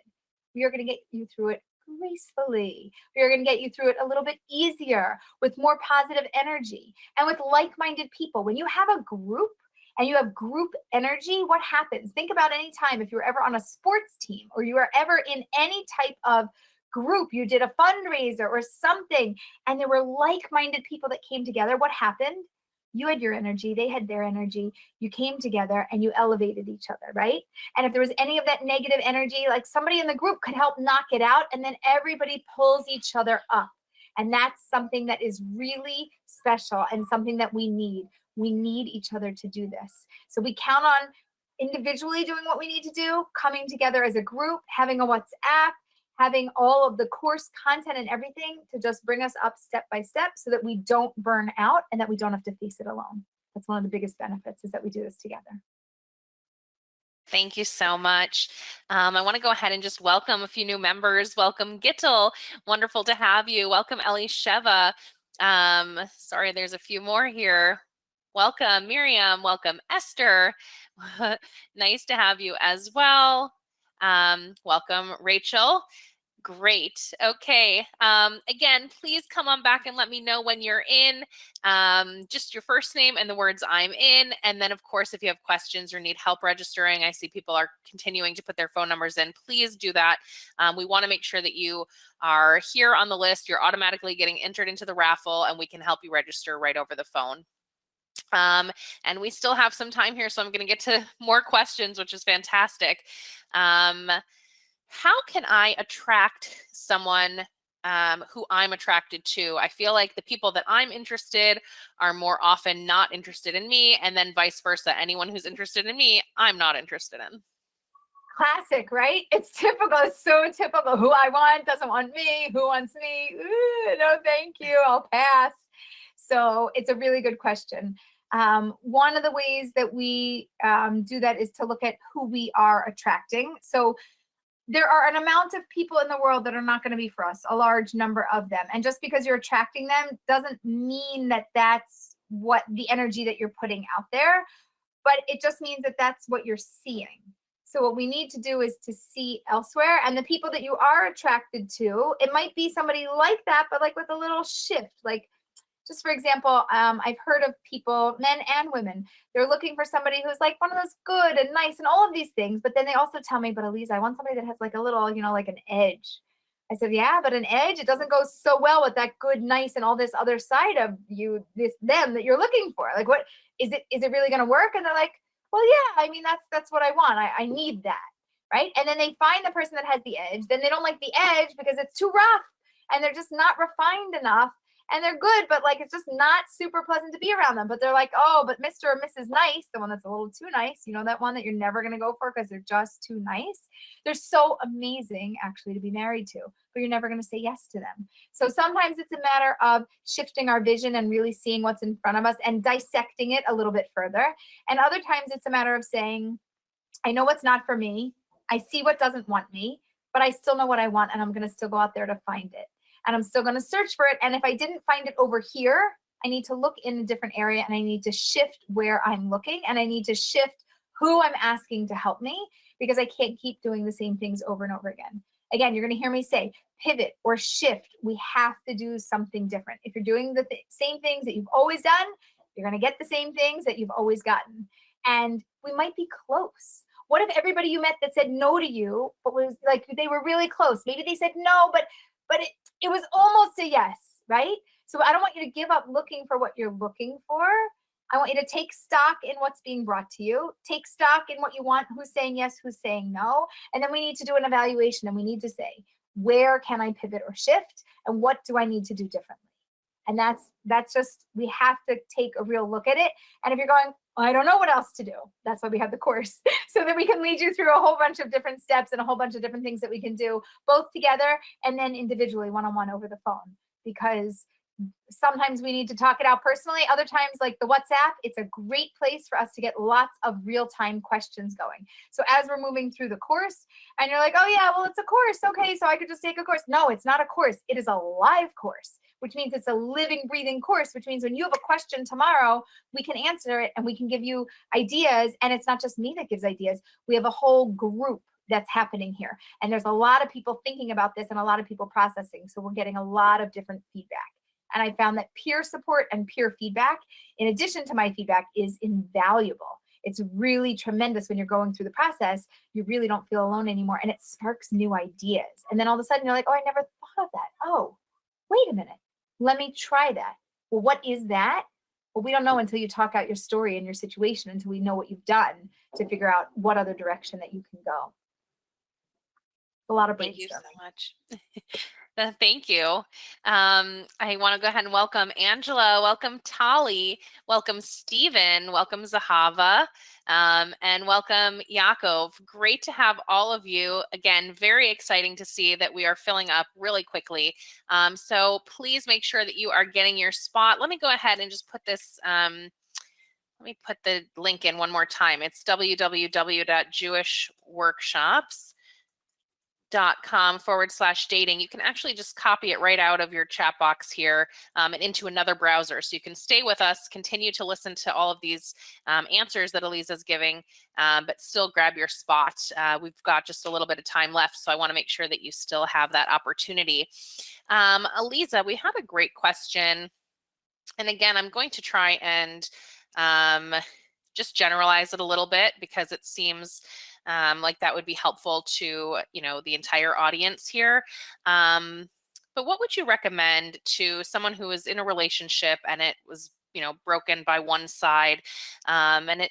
We are going to get you through it gracefully. We are going to get you through it a little bit easier, with more positive energy and with like-minded people. When you have a group and you have group energy, what happens? Think about any time if you were ever on a sports team or you were ever in any type of group, you did a fundraiser or something, and there were like-minded people that came together. What happened? You had your energy, they had their energy, you came together and you elevated each other, right? And if there was any of that negative energy, like somebody in the group could help knock it out, and then everybody pulls each other up. And that's something that is really special and something that we need. We need each other to do this. So we count on individually doing what we need to do, coming together as a group, having a WhatsApp, having all of the course content and everything to just bring us up step by step so that we don't burn out and that we don't have to face it alone. That's one of the biggest benefits, is that we do this together. Thank you so much. I want to go ahead and just welcome a few new members. Welcome, Gittel. Wonderful to have you. Welcome, Elisheva. Sorry, there's a few more here. Welcome, Miriam. Welcome, Esther. Nice to have you as well. Welcome, Rachel. Great. Okay. Again, please come on back and let me know when you're in. Just your first name and the words "I'm in." And then, of course, if you have questions or need help registering, I see people are continuing to put their phone numbers in. Please do that. We want to make sure that you are here on the list. You're automatically getting entered into the raffle, and we can help you register right over the phone. And we still have some time here, so I'm going to get to more questions, which is fantastic. How can I attract someone who I'm attracted to? I feel like the people that I'm interested are more often not interested in me, and then vice versa. Anyone who's interested in me, I'm not interested in. Classic, right? It's typical. It's so typical. Who I want doesn't want me. Who wants me? Ooh, no, thank you. I'll pass. So it's a really good question. One of the ways that we do that is to look at who we are attracting. So there are an amount of people in the world that are not going to be for us, a large number of them. And just because you're attracting them doesn't mean that that's what the energy that you're putting out there, but it just means that that's what you're seeing. So what we need to do is to see elsewhere, and the people that you are attracted to, it might be somebody like that, but like with a little shift. Like, just for example, I've heard of people, men and women, they're looking for somebody who's like one of those good and nice and all of these things. But then they also tell me, but Aleeza, I want somebody that has like a little, like an edge. I said, yeah, but an edge, it doesn't go so well with that good, nice, and all this other side of you, them that you're looking for. Like, what is it really going to work? And they're like, well, yeah, I mean, that's what I want. I need that. Right. And then they find the person that has the edge. Then they don't like the edge because it's too rough and they're just not refined enough. And they're good, but like it's just not super pleasant to be around them. But they're like, oh, but Mr. or Mrs. Nice, the one that's a little too nice, that one that you're never going to go for because they're just too nice. They're so amazing actually to be married to, but you're never going to say yes to them. So sometimes it's a matter of shifting our vision and really seeing what's in front of us and dissecting it a little bit further. And other times it's a matter of saying, I know what's not for me. I see what doesn't want me, but I still know what I want, and I'm going to still go out there to find it. And I'm still going to search for it. And if I didn't find it over here, I need to look in a different area, and I need to shift where I'm looking, and I need to shift who I'm asking to help me, because I can't keep doing the same things over and over again. Again, you're going to hear me say pivot or shift. We have to do something different. If you're doing the same things that you've always done, you're going to get the same things that you've always gotten. And we might be close. What if everybody you met that said no to you, but was like they were really close? Maybe they said no, but it was almost a yes, right? So I don't want you to give up looking for what you're looking for. I want you to take stock in what's being brought to you. Take stock in what you want, who's saying yes, who's saying no. And then we need to do an evaluation, and we need to say, where can I pivot or shift? And what do I need to do differently? And that's just, we have to take a real look at it. And if you're going, I don't know what else to do, that's why we have the course, so that we can lead you through a whole bunch of different steps and a whole bunch of different things that we can do, both together and then individually, one-on-one over the phone. Because sometimes we need to talk it out personally. Other times, like the WhatsApp, it's a great place for us to get lots of real-time questions going. So as we're moving through the course and you're like, oh yeah, well, it's a course. Okay, so I could just take a course. No, it's not a course. It is a live course, which means it's a living, breathing course, which means when you have a question tomorrow, we can answer it and we can give you ideas. And it's not just me that gives ideas. We have a whole group that's happening here. And there's a lot of people thinking about this and a lot of people processing. So we're getting a lot of different feedback. And I found that peer support and peer feedback, in addition to my feedback, is invaluable. It's really tremendous when you're going through the process. You really don't feel alone anymore, and it sparks new ideas. And then all of a sudden you're like, oh, I never thought of that. Oh, wait a minute. Let me try that. Well, what is that? Well, we don't know until you talk out your story and your situation, until we know what you've done to figure out what other direction that you can go. A lot of brainstorming. Thank you so much. Thank you. I want to go ahead and welcome Angela, welcome Tali, welcome Stephen, welcome Zahava, and welcome Yaakov. Great to have all of you. Again, very exciting to see that we are filling up really quickly. So please make sure that you are getting your spot. Let me go ahead and just put this, let me put the link in one more time. It's www.jewishworkshops.com/dating. You can actually just copy it right out of your chat box here and into another browser. So you can stay with us, continue to listen to all of these answers that Aleeza's giving, but still grab your spot. We've got just a little bit of time left, so I want to make sure that you still have that opportunity. Aleeza, we had a great question. And again, I'm going to try and just generalize it a little bit, because it seems like that would be helpful to, the entire audience here. But what would you recommend to someone who is in a relationship and it was broken by one side. And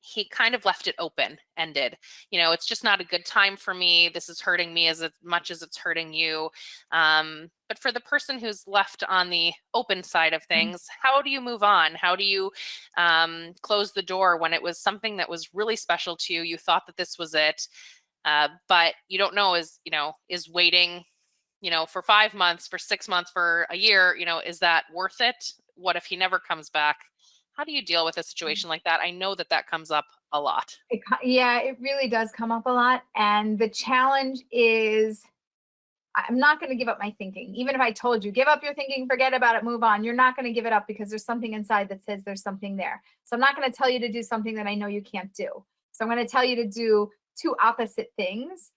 he kind of left it open-ended. It's just not a good time for me. This is hurting me as much as it's hurting you. But for the person who's left on the open side of things, how do you move on? How do you close the door when it was something that was really special to you? You thought that this was it, but you don't know is waiting, for 5 months, for 6 months, for a year, is that worth it? What if he never comes back? How do you deal with a situation like that? I know that comes up a lot. Yeah, it really does come up a lot. And the challenge is, I'm not going to give up my thinking. Even if I told you, give up your thinking, forget about it, move on. You're not going to give it up because there's something inside that says there's something there. So I'm not going to tell you to do something that I know you can't do. So I'm going to tell you to do two opposite things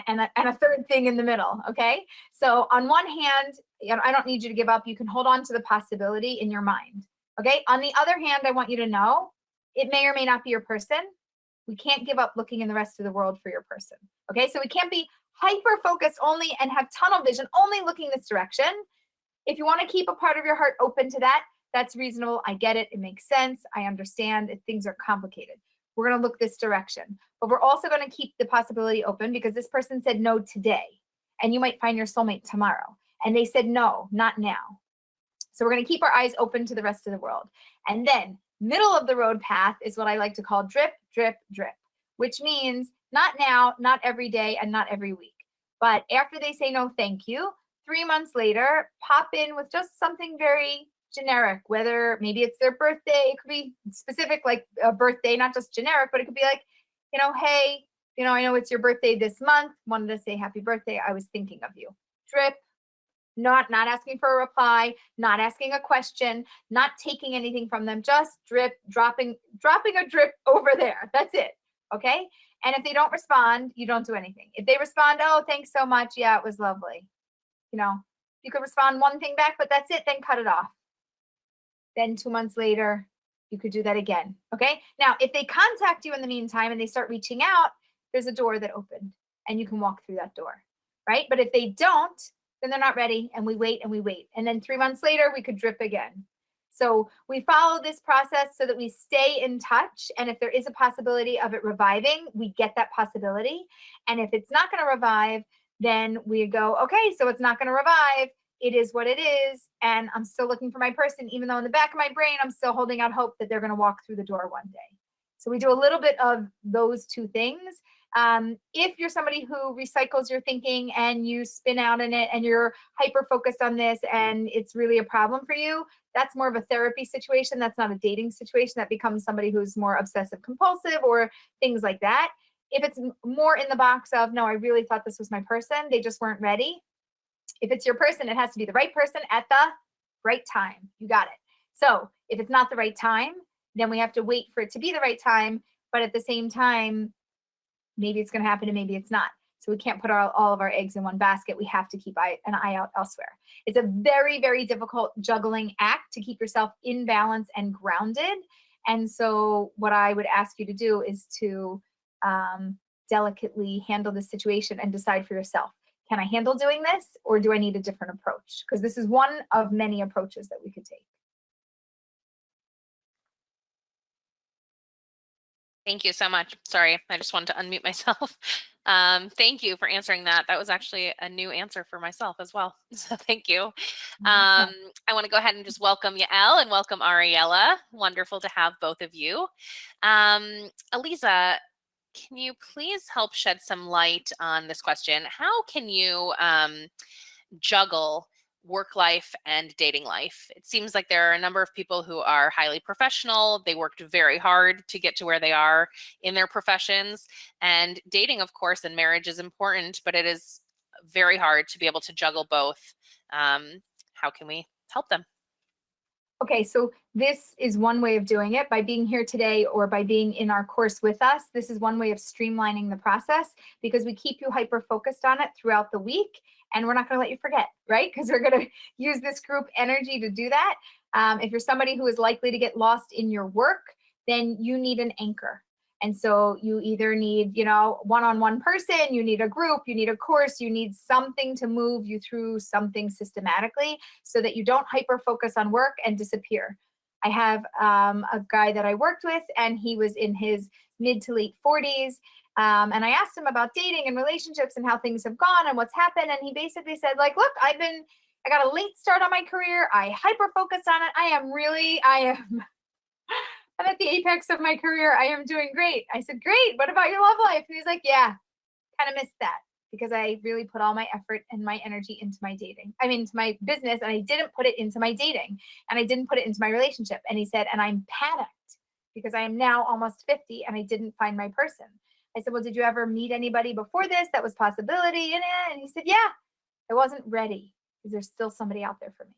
and a third thing in the middle. Okay. So on one hand, I don't need you to give up. You can hold on to the possibility in your mind. Okay. On the other hand, I want you to know it may or may not be your person. We can't give up looking in the rest of the world for your person. Okay. So we can't be hyper focused only and have tunnel vision, only looking this direction. If you want to keep a part of your heart open to that, that's reasonable. I get it. It makes sense. I understand if things are complicated. We're going to look this direction, but we're also going to keep the possibility open because this person said no today, and you might find your soulmate tomorrow. And they said no, not now. So we're going to keep our eyes open to the rest of the world. And then middle of the road path is what I like to call drip, drip, drip, which means not now, not every day, and not every week. But after they say no, thank you, 3 months later, pop in with just something very generic, whether maybe it's their birthday. It could be specific, like a birthday, not just generic, but it could be like, hey, I know it's your birthday this month. Wanted to say happy birthday. I was thinking of you. Drip. Not asking for a reply, not asking a question, not taking anything from them, just drip, dropping a drip over there. That's it. Okay. And if they don't respond, you don't do anything. If they respond, oh, thanks so much. Yeah, it was lovely. You could respond one thing back, but that's it. Then cut it off. Then 2 months later, you could do that again. Okay. Now, if they contact you in the meantime and they start reaching out, there's a door that opened and you can walk through that door. Right. But if they don't, then they're not ready, and we wait and we wait. And then 3 months later, we could drip again. So we follow this process so that we stay in touch. And if there is a possibility of it reviving, we get that possibility. And if it's not going to revive, then we go, okay, so it's not going to revive. It is what it is. And I'm still looking for my person, even though in the back of my brain, I'm still holding out hope that they're going to walk through the door one day. So we do a little bit of those two things. If you're somebody who recycles your thinking and you spin out in it and you're hyper focused on this and it's really a problem for you, that's more of a therapy situation. That's not a dating situation. That becomes somebody who's more obsessive compulsive or things like that. If it's more in the box of, no, I really thought this was my person, they just weren't ready. If it's your person, it has to be the right person at the right time. You got it. So if it's not the right time, then we have to wait for it to be the right time. But at the same time, maybe it's going to happen and maybe it's not. So we can't put all of our eggs in one basket. We have to keep an eye out elsewhere. It's a very, very difficult juggling act to keep yourself in balance and grounded. And so what I would ask you to do is to delicately handle the situation and decide for yourself. Can I handle doing this, or do I need a different approach? Because this is one of many approaches that we could take. Thank you so much. Sorry, I just wanted to unmute myself. Thank you for answering that. That was actually a new answer for myself as well. So thank you. I want to go ahead and just welcome Yael and welcome Ariella. Wonderful to have both of you. Aleeza, can you please help shed some light on this question? How can you juggle work life and dating life? It seems like there are a number of people who are highly professional. They worked very hard to get to where they are in their professions. And dating, of course, and marriage is important, but it is very hard to be able to juggle both. How can we help them? Okay, so this is one way of doing it by being here today or by being in our course with us. This is one way of streamlining the process because we keep you hyper focused on it throughout the week, and we're not going to let you forget, right? Because we're going to use this group energy to do that. If you're somebody who is likely to get lost in your work, then you need an anchor. And so you either need, one-on-one person, you need a group, you need a course, you need something to move you through something systematically so that you don't hyper focus on work and disappear. I have a guy that I worked with, and he was in his mid to late 40s. And I asked him about dating and relationships and how things have gone and what's happened. And he basically said, like, look, I got a late start on my career. I hyper-focused on it. I'm at the apex of my career. I am doing great. I said, great. What about your love life? And he's like, yeah, kind of missed that because I really put all my effort and my energy into my into my business, and I didn't put it into my dating, and I didn't put it into my relationship. And he said, and I'm panicked because I am now almost 50 and I didn't find my person. I said, well, did you ever meet anybody before this that was possibility in it? And he said, yeah, I wasn't ready because there's still somebody out there for me.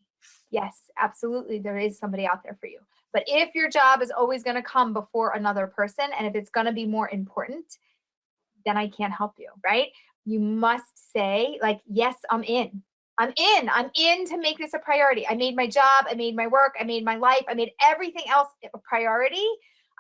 Yes, absolutely. There is somebody out there for you. But if your job is always going to come before another person, and if it's going to be more important, then I can't help you, right? You must say, like, yes, I'm in. I'm in to make this a priority. I made my job. I made my work. I made my life. I made everything else a priority.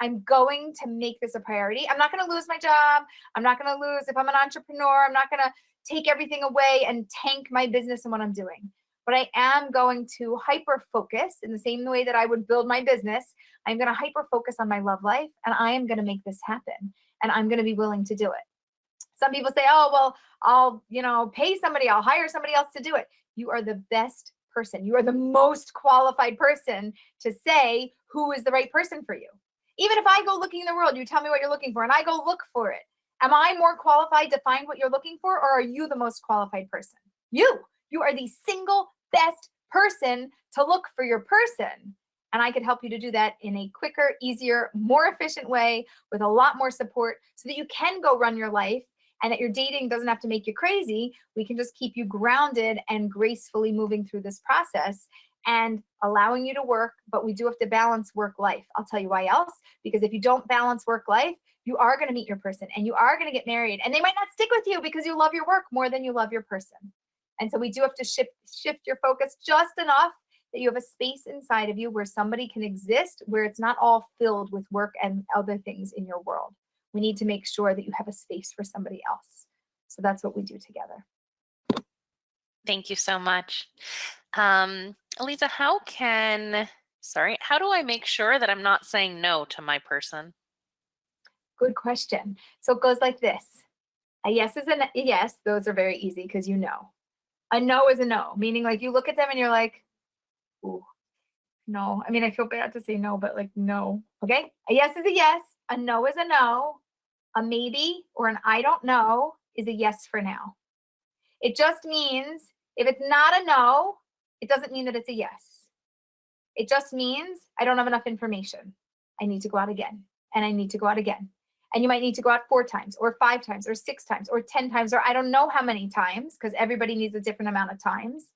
I'm going to make this a priority. I'm not going to lose my job. I'm not going to lose if I'm an entrepreneur. I'm not going to take everything away and tank my business and what I'm doing. But I am going to hyper focus in the same way that I would build my business. I'm going to hyper focus on my love life, and I am going to make this happen, and I'm going to be willing to do it. Some people say, oh, well, I'll pay somebody, I'll hire somebody else to do it. You are the best person. You are the most qualified person to say who is the right person for you. Even if I go looking in the world, you tell me what you're looking for, and I go look for it. Am I more qualified to find what you're looking for, or are you the most qualified person? You are the single best person to look for your person. And I could help you to do that in a quicker, easier, more efficient way with a lot more support so that you can go run your life and that your dating doesn't have to make you crazy. We can just keep you grounded and gracefully moving through this process and allowing you to work, but we do have to balance work-life. I'll tell you why else. Because if you don't balance work-life, you are going to meet your person and you are going to get married, and they might not stick with you because you love your work more than you love your person. And so we do have to shift your focus just enough that you have a space inside of you where somebody can exist, where it's not all filled with work and other things in your world. We need to make sure that you have a space for somebody else. So that's what we do together. Thank you so much. Aleeza, how do I make sure that I'm not saying no to my person? Good question. So it goes like this. A yes is a yes. Those are very easy because you know. A no is a no, meaning like you look at them and you're like, ooh, no. I mean, I feel bad to say no, but like, no. Okay. A yes is a yes. A no is a no. A maybe or an I don't know is a yes for now. It just means if it's not a no, it doesn't mean that it's a yes. It just means I don't have enough information. I need to go out again, and I need to go out again. And you might need to go out 4 times or 5 times or 6 times or 10 times, or I don't know how many times, because everybody needs a different amount of times.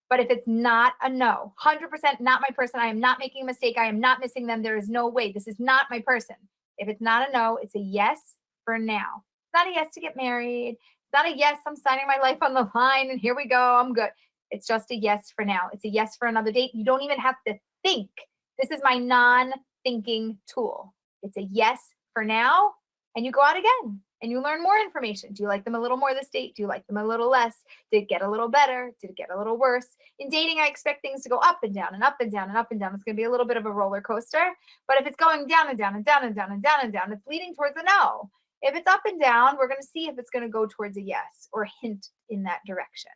But if it's not a no, 100% not my person, I am not making a mistake, I am not missing them, there is no way, this is not my person. If it's not a no, it's a yes for now. It's not a yes to get married. It's not a yes, I'm signing my life on the line and here we go, I'm good. It's just a yes for now. It's a yes for another date. You don't even have to think. This is my non-thinking tool. It's a yes for now, and you go out again and you learn more information. Do you like them a little more this date? Do you like them a little less? Did it get a little better? Did it get a little worse? In dating, I expect things to go up and down and up and down and up and down. It's going to be a little bit of a roller coaster. But if it's going down and down and down and down and down and down, it's leading towards a no. If it's up and down, we're going to see if it's going to go towards a yes or hint in that direction.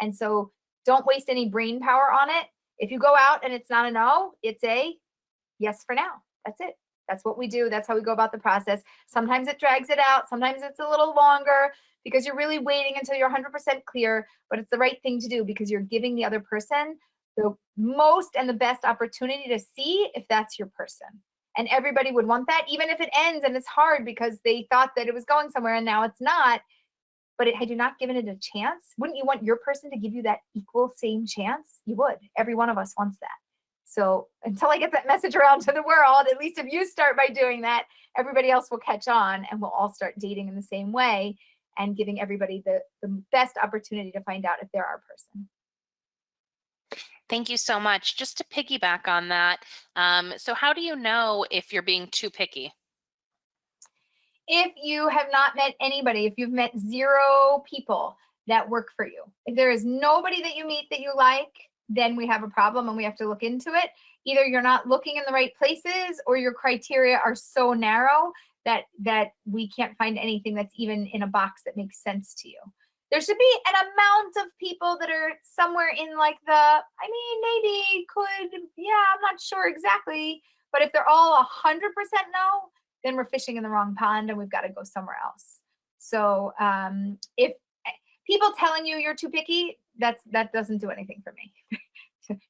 And so don't waste any brain power on it. If you go out and it's not a no, it's a yes for now. That's it. That's what we do. That's how we go about the process. Sometimes it drags it out. Sometimes it's a little longer because you're really waiting until you're 100% clear, but it's the right thing to do because you're giving the other person the most and the best opportunity to see if that's your person. And everybody would want that, even if it ends and it's hard because they thought that it was going somewhere and now it's not. But had you not given it a chance, wouldn't you want your person to give you that equal same chance? You would. Every one of us wants that. So until I get that message around to the world, at least if you start by doing that, everybody else will catch on and we'll all start dating in the same way and giving everybody the best opportunity to find out if they're our person. Thank you so much. Just to piggyback on that, so how do you know if you're being too picky? If you have not met anybody, if you've met 0 people that work for you, if there is nobody that you meet that you like, then we have a problem and we have to look into it. Either you're not looking in the right places, or your criteria are so narrow that we can't find anything that's even in a box that makes sense to you. There should be an amount of people that are somewhere in like maybe could, yeah, I'm not sure exactly. But if they're all 100% no, then we're fishing in the wrong pond and we've got to go somewhere else. So if people telling you you're too picky, that doesn't do anything for me.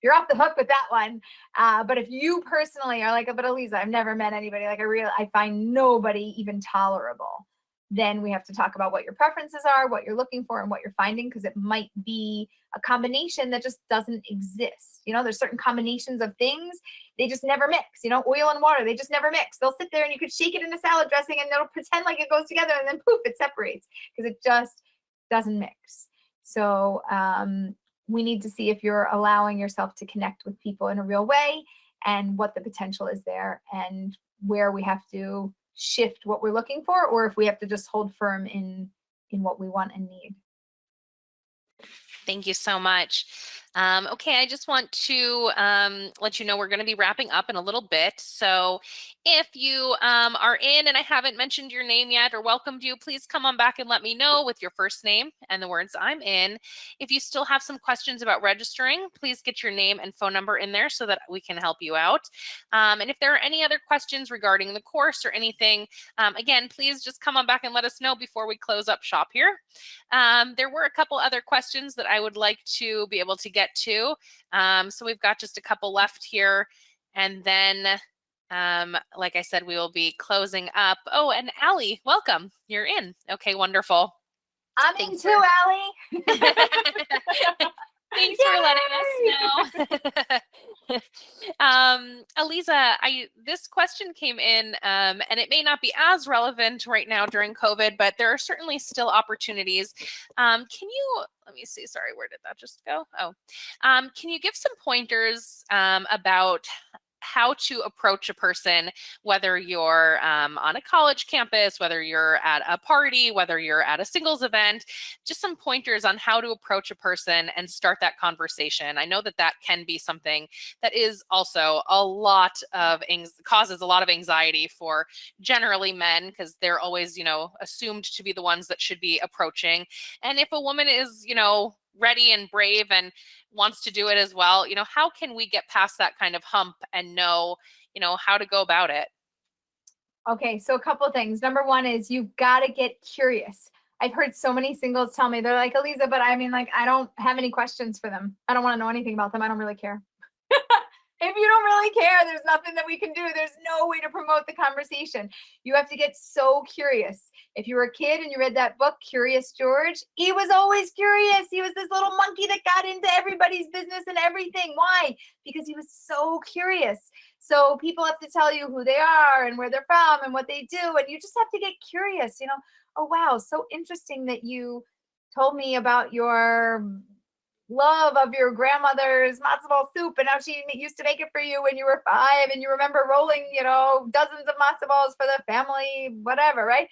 You're off the hook with that one. But if you personally are like, but Aleeza, I've never met anybody like I find nobody even tolerable, then we have to talk about what your preferences are, what you're looking for, and what you're finding, because it might be a combination that just doesn't exist. There's certain combinations of things, they just never mix. Oil and water, they just never mix. They'll sit there and you could shake it in a salad dressing and it'll pretend like it goes together, and then poof, it separates because it just doesn't mix. So we need to see if you're allowing yourself to connect with people in a real way, and what the potential is there, and where we have to shift what we're looking for, or if we have to just hold firm in what we want and need. Thank you so much. Okay, I just want to let you know we're going to be wrapping up in a little bit. So if you are in and I haven't mentioned your name yet or welcomed you, please come on back and let me know with your first name and the words "I'm in." If you still have some questions about registering, please get your name and phone number in there so that we can help you out. And if there are any other questions regarding the course or anything, again, please just come on back and let us know before we close up shop here. There were a couple other questions that I would like to be able to get to. So we've got just a couple left here. And then, like I said, we will be closing up. Oh, and Allie, welcome. You're in. Okay, wonderful. I'm in too, Allie. Thanks for letting us know. Aleeza, this question came in, and it may not be as relevant right now during COVID, but there are certainly still opportunities. Can you, let me see, sorry, where did that just go? Oh, can you give some pointers about how to approach a person, whether you're on a college campus, whether you're at a party, whether you're at a singles event, just some pointers on how to approach a person and start that conversation. I know that can be something that is also causes a lot of anxiety for generally men, because they're always, assumed to be the ones that should be approaching. And if a woman is, ready and brave and wants to do it as well, how can we get past that kind of hump and know, how to go about it? Okay, so a couple things. Number one is you've got to get curious. I've heard so many singles tell me, they're like, Aleeza, but I don't have any questions for them. I don't want to know anything about them. I don't really care. If you don't really care, there's nothing that we can do. There's no way to promote the conversation. You have to get so curious. If you were a kid and you read that book, Curious George, he was always curious. He was this little monkey that got into everybody's business and everything. Why? Because he was so curious. So people have to tell you who they are and where they're from and what they do. And you just have to get curious, oh, wow, so interesting that you told me about your love of your grandmother's matzo ball soup, and how she used to make it for you when you were 5, and you remember rolling, dozens of matzo balls for the family, whatever, right?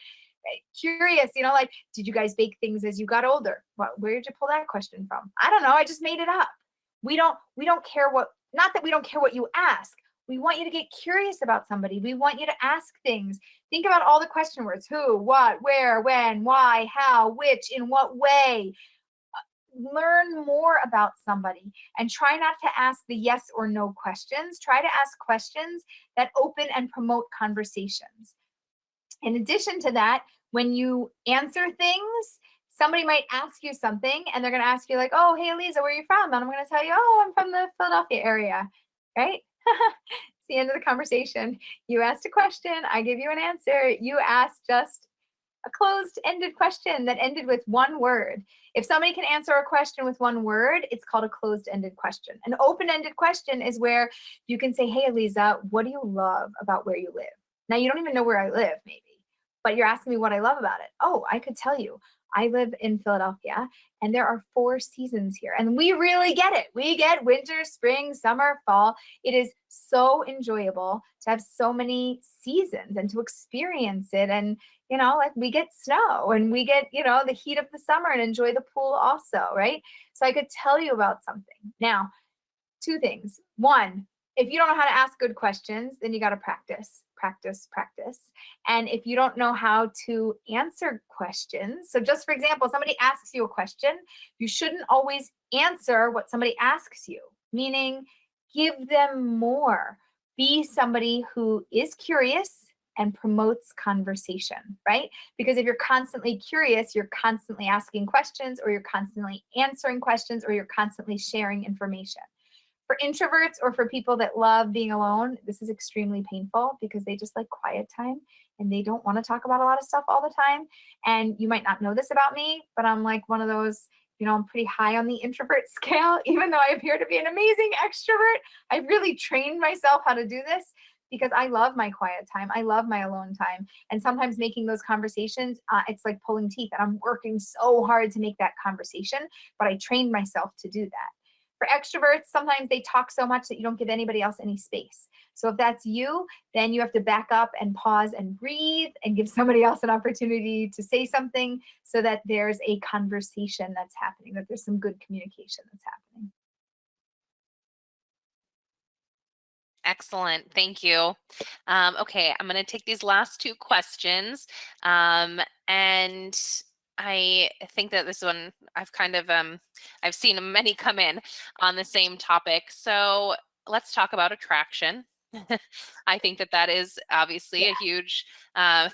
Curious, like, did you guys bake things as you got older? Where did you pull that question from? I don't know. I just made it up. We don't care not that we don't care what you ask. We want you to get curious about somebody. We want you to ask things. Think about all the question words: who, what, where, when, why, how, which, in what way. Learn more about somebody, and try not to ask the yes or no questions. Try to ask questions that open and promote conversations. In addition to that, when you answer things, somebody might ask you something and they're going to ask you like, oh, hey, Aleeza, where are you from? And I'm going to tell you, oh, I'm from the Philadelphia area, right? It's the end of the conversation. You asked a question, I give you an answer. You asked just a closed-ended question that ended with one word. If somebody can answer a question with one word, it's called a closed-ended question. An open-ended question is where you can say, hey, Aleeza, what do you love about where you live? Now, you don't even know where I live, maybe, but you're asking me what I love about it. Oh, I could tell you. I live in Philadelphia, and there are 4 seasons here, and we really get it. We get winter, spring, summer, fall. It is so enjoyable to have so many seasons and to experience it. And, like, we get snow and we get, the heat of the summer and enjoy the pool also, right? So I could tell you about something. Now, 2 things. 1, if you don't know how to ask good questions, then you got to practice, practice, practice. And if you don't know how to answer questions, so just for example, somebody asks you a question, you shouldn't always answer what somebody asks you, meaning give them more. Be somebody who is curious and promotes conversation, right? Because if you're constantly curious, you're constantly asking questions, or you're constantly answering questions, or you're constantly sharing information. For introverts or for people that love being alone, this is extremely painful because they just like quiet time and they don't want to talk about a lot of stuff all the time. And you might not know this about me, but I'm like one of those, I'm pretty high on the introvert scale. Even though I appear to be an amazing extrovert, I've really trained myself how to do this because I love my quiet time. I love my alone time. And sometimes making those conversations, it's like pulling teeth, and I'm working so hard to make that conversation, but I trained myself to do that. For extroverts, sometimes they talk so much that you don't give anybody else any space. So if that's you, then you have to back up and pause and breathe and give somebody else an opportunity to say something so that there's a conversation that's happening, that there's some good communication that's happening. Excellent. Thank you. Okay, I'm going to take these last two questions. And I think that this one I've seen many come in on the same topic. So let's talk about attraction. I think that is obviously a huge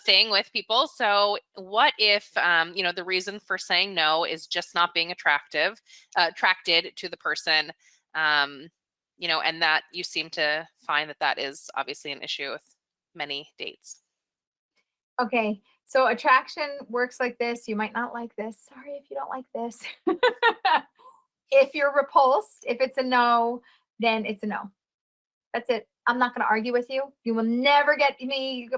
thing with people. So what if, the reason for saying no is just not being attracted to the person, and that you seem to find that is obviously an issue with many dates. Okay, so attraction works like this. You might not like this. Sorry if you don't like this. If you're repulsed, if it's a no, then it's a no. That's it. I'm not going to argue with you. You will never get me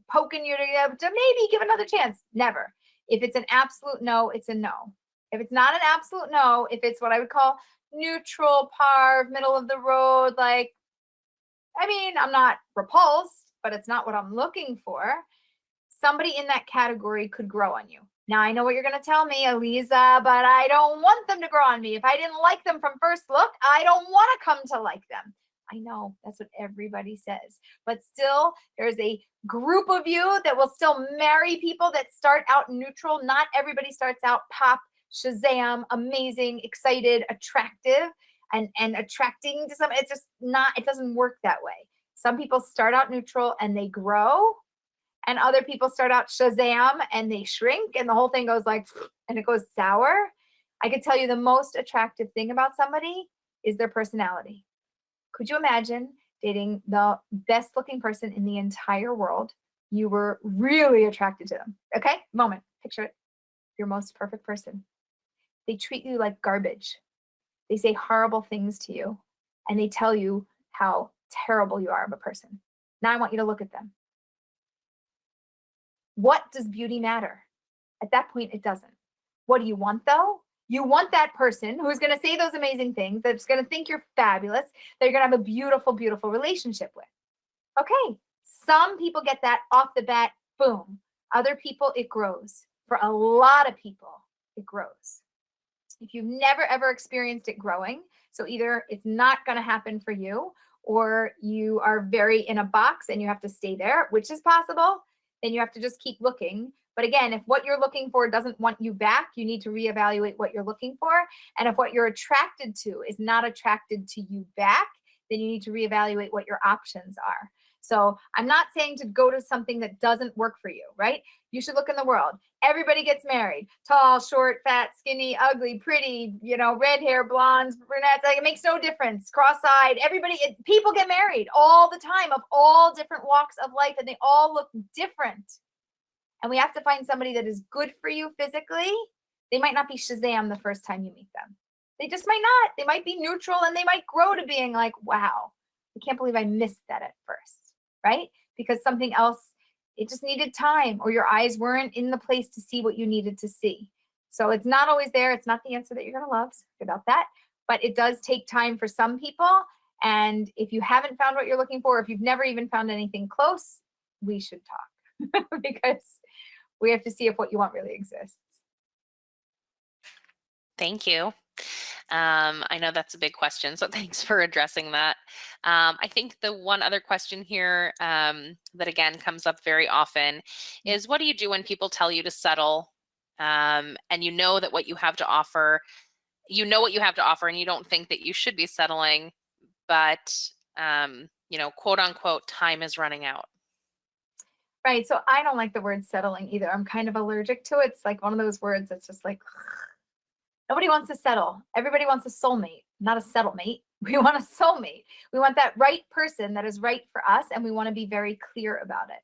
poking you to maybe give another chance. Never. If it's an absolute no, it's a no. If it's not an absolute no, if it's what I would call neutral, par, middle of the road, I'm not repulsed, but it's not what I'm looking for. Somebody in that category could grow on you. Now, I know what you're going to tell me, Aleeza, but I don't want them to grow on me. If I didn't like them from first look, I don't want to come to like them. I know that's what everybody says, but still there's a group of you that will still marry people that start out neutral. Not everybody starts out pop, Shazam, amazing, excited, attractive, and attracting to some. It's just not, it doesn't work that way. Some people start out neutral and they grow, and other people start out Shazam and they shrink, and the whole thing goes and it goes sour. I could tell you the most attractive thing about somebody is their personality. Could you imagine dating the best looking person in the entire world? You were really attracted to them. Okay, moment, picture it. Your most perfect person. They treat you like garbage. They say horrible things to you, and they tell you how terrible you are of a person. Now I want you to look at them. What does beauty matter? At that point, it doesn't. What do you want though? You want that person who's going to say those amazing things, that's going to think you're fabulous, that you're going to have a beautiful, beautiful relationship with. Okay, some people get that off the bat, boom. Other people, it grows. For a lot of people, it grows. If you've never, ever experienced it growing, so either it's not going to happen for you, or you are very in a box and you have to stay there, which is possible, then you have to just keep looking. But again, if what you're looking for doesn't want you back, you need to reevaluate what you're looking for. And if what you're attracted to is not attracted to you back, then you need to reevaluate what your options are. So I'm not saying to go to something that doesn't work for you, right? You should look in the world. Everybody gets married. Tall, short, fat, skinny, ugly, pretty, red hair, blondes, brunettes. It makes no difference. Cross-eyed. People get married all the time, of all different walks of life, and they all look different. And we have to find somebody that is good for you physically. They might not be Shazam the first time you meet them. They just might not. They might be neutral, and they might grow to being like, wow, I can't believe I missed that at first, right? Because something else, it just needed time, or your eyes weren't in the place to see what you needed to see. So it's not always there. It's not the answer that you're going to love. Sorry about that. But it does take time for some people. And if you haven't found what you're looking for, if you've never even found anything close, we should talk because we have to see if what you want really exists. Thank you. I know that's a big question, so thanks for addressing that. I think the one other question here that again comes up very often is, what do you do when people tell you to settle, and you know that what you have to offer, and you don't think that you should be settling, but quote unquote, time is running out? Right. So I don't like the word settling either. I'm kind of allergic to it. It's like one of those words that's just like, nobody wants to settle. Everybody wants a soulmate, not a settlemate. We want a soulmate. We want that right person that is right for us, and we want to be very clear about it.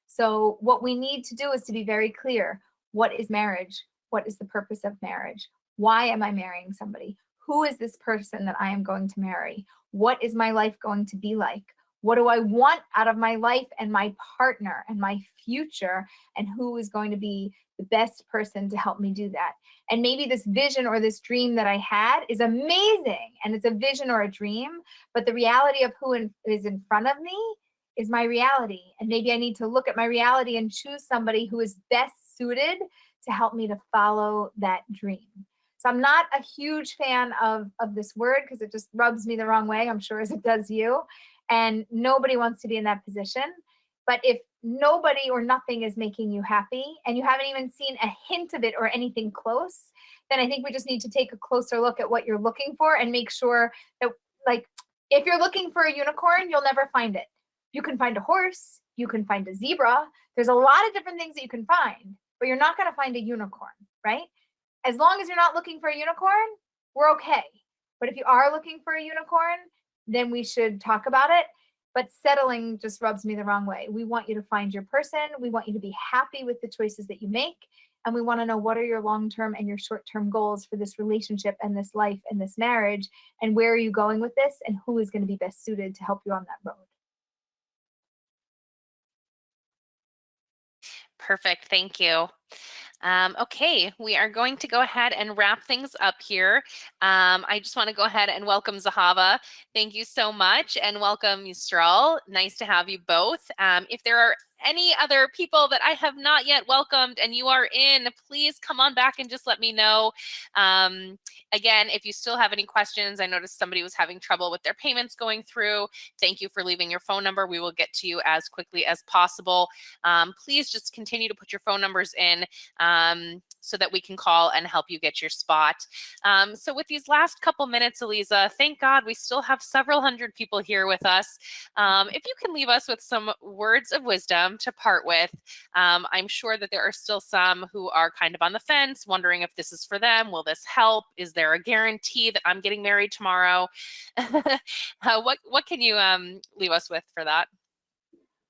So what we need to do is to be very clear. What is marriage? What is the purpose of marriage? Why am I marrying somebody? Who is this person that I am going to marry? What is my life going to be like? What do I want out of my life and my partner and my future? And who is going to be the best person to help me do that? And maybe this vision or this dream that I had is amazing, and it's a vision or a dream, but the reality of who is in front of me is my reality. And maybe I need to look at my reality and choose somebody who is best suited to help me to follow that dream. So I'm not a huge fan of this word because it just rubs me the wrong way, I'm sure, as it does you. And nobody wants to be in that position. But if nobody or nothing is making you happy, and you haven't even seen a hint of it or anything close, then I think we just need to take a closer look at what you're looking for and make sure that, like, if you're looking for a unicorn, you'll never find it. You can find a horse, you can find a zebra. There's a lot of different things that you can find, but you're not going to find a unicorn, right? As long as you're not looking for a unicorn, we're okay. But if you are looking for a unicorn, then we should talk about it. But settling just rubs me the wrong way. We want you to find your person. We want you to be happy with the choices that you make. And we want to know, what are your long-term and your short-term goals for this relationship and this life and this marriage? And where are you going with this? And who is going to be best suited to help you on that road? Perfect. Thank you. Okay, we are going to go ahead and wrap things up here. I just want to go ahead and welcome Zahava. Thank you so much, and welcome Yusral. Nice to have you both. If there are any other people that I have not yet welcomed and you are in, please come on back and just let me know. Again, if you still have any questions, I noticed somebody was having trouble with their payments going through. Thank you for leaving your phone number. We will get to you as quickly as possible. Please just continue to put your phone numbers in so that we can call and help you get your spot. So with these last couple minutes, Aleeza, thank God we still have several hundred people here with us. If you can leave us with some words of wisdom to part with, I'm sure that there are still some who are kind of on the fence, wondering if this is for them. Will this help? Is there a guarantee that I'm getting married tomorrow? What can you leave us with for that?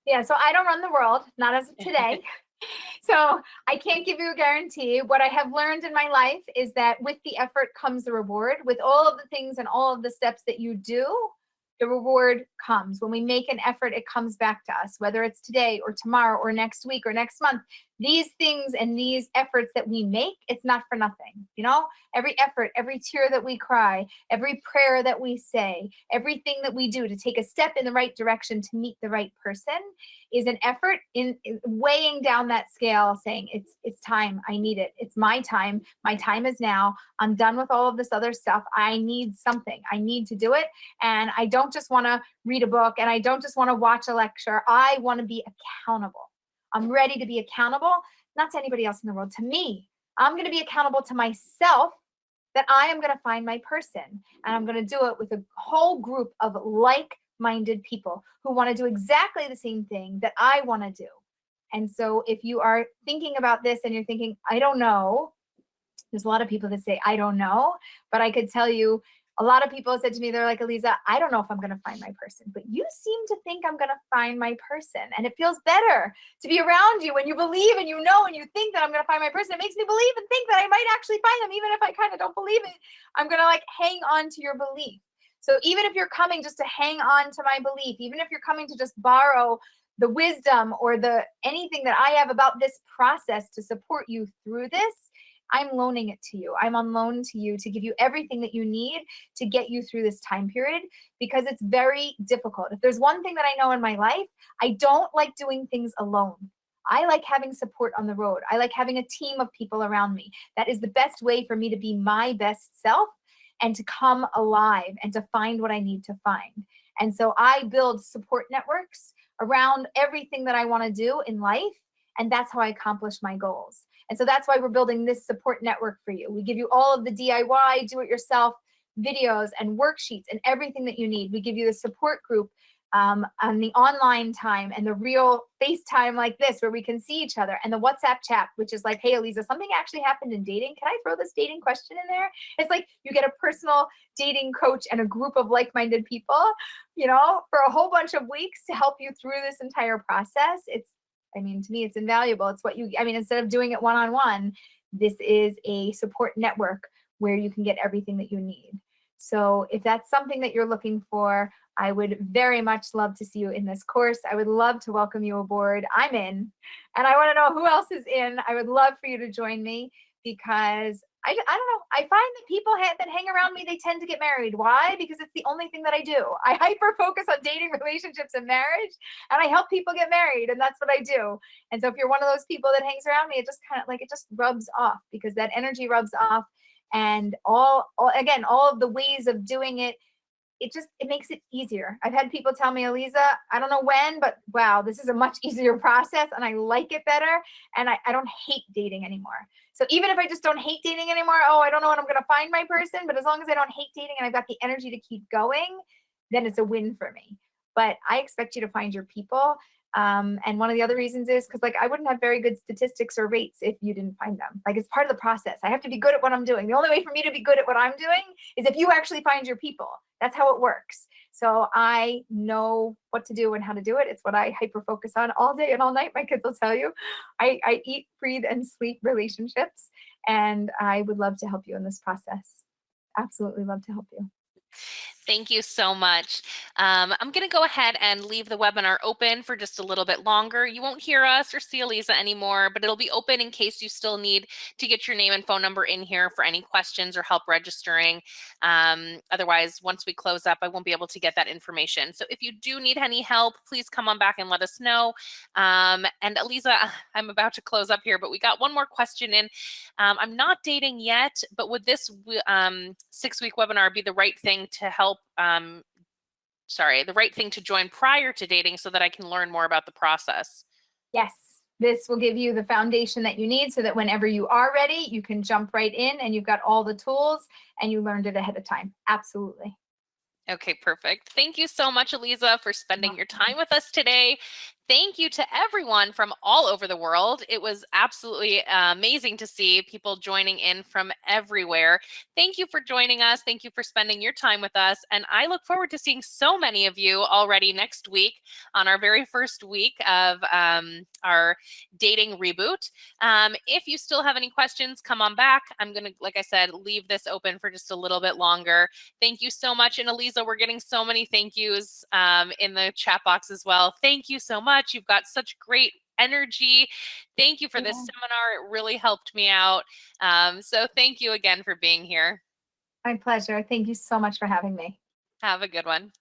Yeah, so I don't run the world, not as of today. So I can't give you a guarantee. What I have learned in my life is that with the effort comes the reward. With all of the things and all of the steps that you do, the reward comes. When we make an effort, it comes back to us, whether it's today or tomorrow or next week or next month. These things and these efforts that we make, it's not for nothing. You know, every effort, every tear that we cry, every prayer that we say, everything that we do to take a step in the right direction to meet the right person is an effort in weighing down that scale, saying it's time. I need it. It's my time. My time is now. I'm done with all of this other stuff. I need something. I need to do it. And I don't just want to read a book, and I don't just want to watch a lecture. I want to be accountable. I'm ready to be accountable, not to anybody else in the world, to me. I'm going to be accountable to myself, that I am going to find my person. And I'm going to do it with a whole group of like-minded people who want to do exactly the same thing that I want to do. And so if you are thinking about this and you're thinking, I don't know, there's a lot of people that say, I don't know, but I could tell you, a lot of people said to me, they're like, Aleeza, I don't know if I'm going to find my person, but you seem to think I'm going to find my person. And it feels better to be around you when you believe and you know and you think that I'm going to find my person. It makes me believe and think that I might actually find them, even if I kind of don't believe it. I'm going to like hang on to your belief. So even if you're coming just to hang on to my belief, even if you're coming to just borrow the wisdom or the anything that I have about this process to support you through this, I'm loaning it to you. I'm on loan to you to give you everything that you need to get you through this time period, because it's very difficult. If there's one thing that I know in my life, I don't like doing things alone. I like having support on the road. I like having a team of people around me. That is the best way for me to be my best self. and to come alive and to find what I need to find. And so I build support networks around everything that I want to do in life. And that's how I accomplish my goals. And so that's why we're building this support network for you. We give you all of the DIY, do-it-yourself videos and worksheets and everything that you need. We give you the support group on the online time and the real FaceTime like this where we can see each other, and the WhatsApp chat, which is like, hey, Aleeza, something actually happened in dating. Can I throw this dating question in there? It's like you get a personal dating coach and a group of like-minded people, you know, for a whole bunch of weeks to help you through this entire process. To me, it's invaluable. It's what instead of doing it one-on-one, this is a support network where you can get everything that you need. So if that's something that you're looking for, I would very much love to see you in this course. I would love to welcome you aboard. I'm in, and I want to know who else is in. I would love for you to join me because I don't know. I find that people that hang around me, they tend to get married. Why? Because it's the only thing that I do. I hyper focus on dating, relationships, and marriage, and I help people get married, and that's what I do. And so if you're one of those people that hangs around me, it just kind of like, it just rubs off because that energy rubs off. And all of the ways of doing it, it makes it easier. I've had people tell me, Aleeza, I don't know when, but wow, this is a much easier process and I like it better. And I don't hate dating anymore. So even if I just don't hate dating anymore, I don't know when I'm going to find my person, but as long as I don't hate dating and I've got the energy to keep going, then it's a win for me. But I expect you to find your people. And one of the other reasons is because I wouldn't have very good statistics or rates if you didn't find them. It's part of the process. I have to be good at what I'm doing. The only way for me to be good at what I'm doing is if you actually find your people. That's how it works. So I know what to do and how to do it. It's what I hyper focus on all day and all night. My kids will tell you. I eat, breathe, and sleep relationships. And I would love to help you in this process. Absolutely love to help you. Thank you so much. I'm going to go ahead and leave the webinar open for just a little bit longer. You won't hear us or see Aleeza anymore, but it'll be open in case you still need to get your name and phone number in here for any questions or help registering. Otherwise, once we close up, I won't be able to get that information. So if you do need any help, please come on back and let us know. And Aleeza, I'm about to close up here, but we got one more question in. I'm not dating yet, but would this 6-week webinar be the right thing to help the right thing to join prior to dating so that I can learn more about the process? Yes, this will give you the foundation that you need so that whenever you are ready, you can jump right in and you've got all the tools and you learned it ahead of time. Absolutely. Okay, perfect. Thank you so much, Aleeza, for spending your time with us today. Thank you to everyone from all over the world. It was absolutely amazing to see people joining in from everywhere. Thank you for joining us. Thank you for spending your time with us. And I look forward to seeing so many of you already next week on our very first week of our dating reboot. If you still have any questions, come on back. I'm going to, like I said, leave this open for just a little bit longer. Thank you so much. And Aleeza, we're getting so many thank yous in the chat box as well. Thank you so much. You've got such great energy. Thank you for this seminar. It really helped me out. So thank you again for being here. My pleasure. Thank you so much for having me. Have a good one.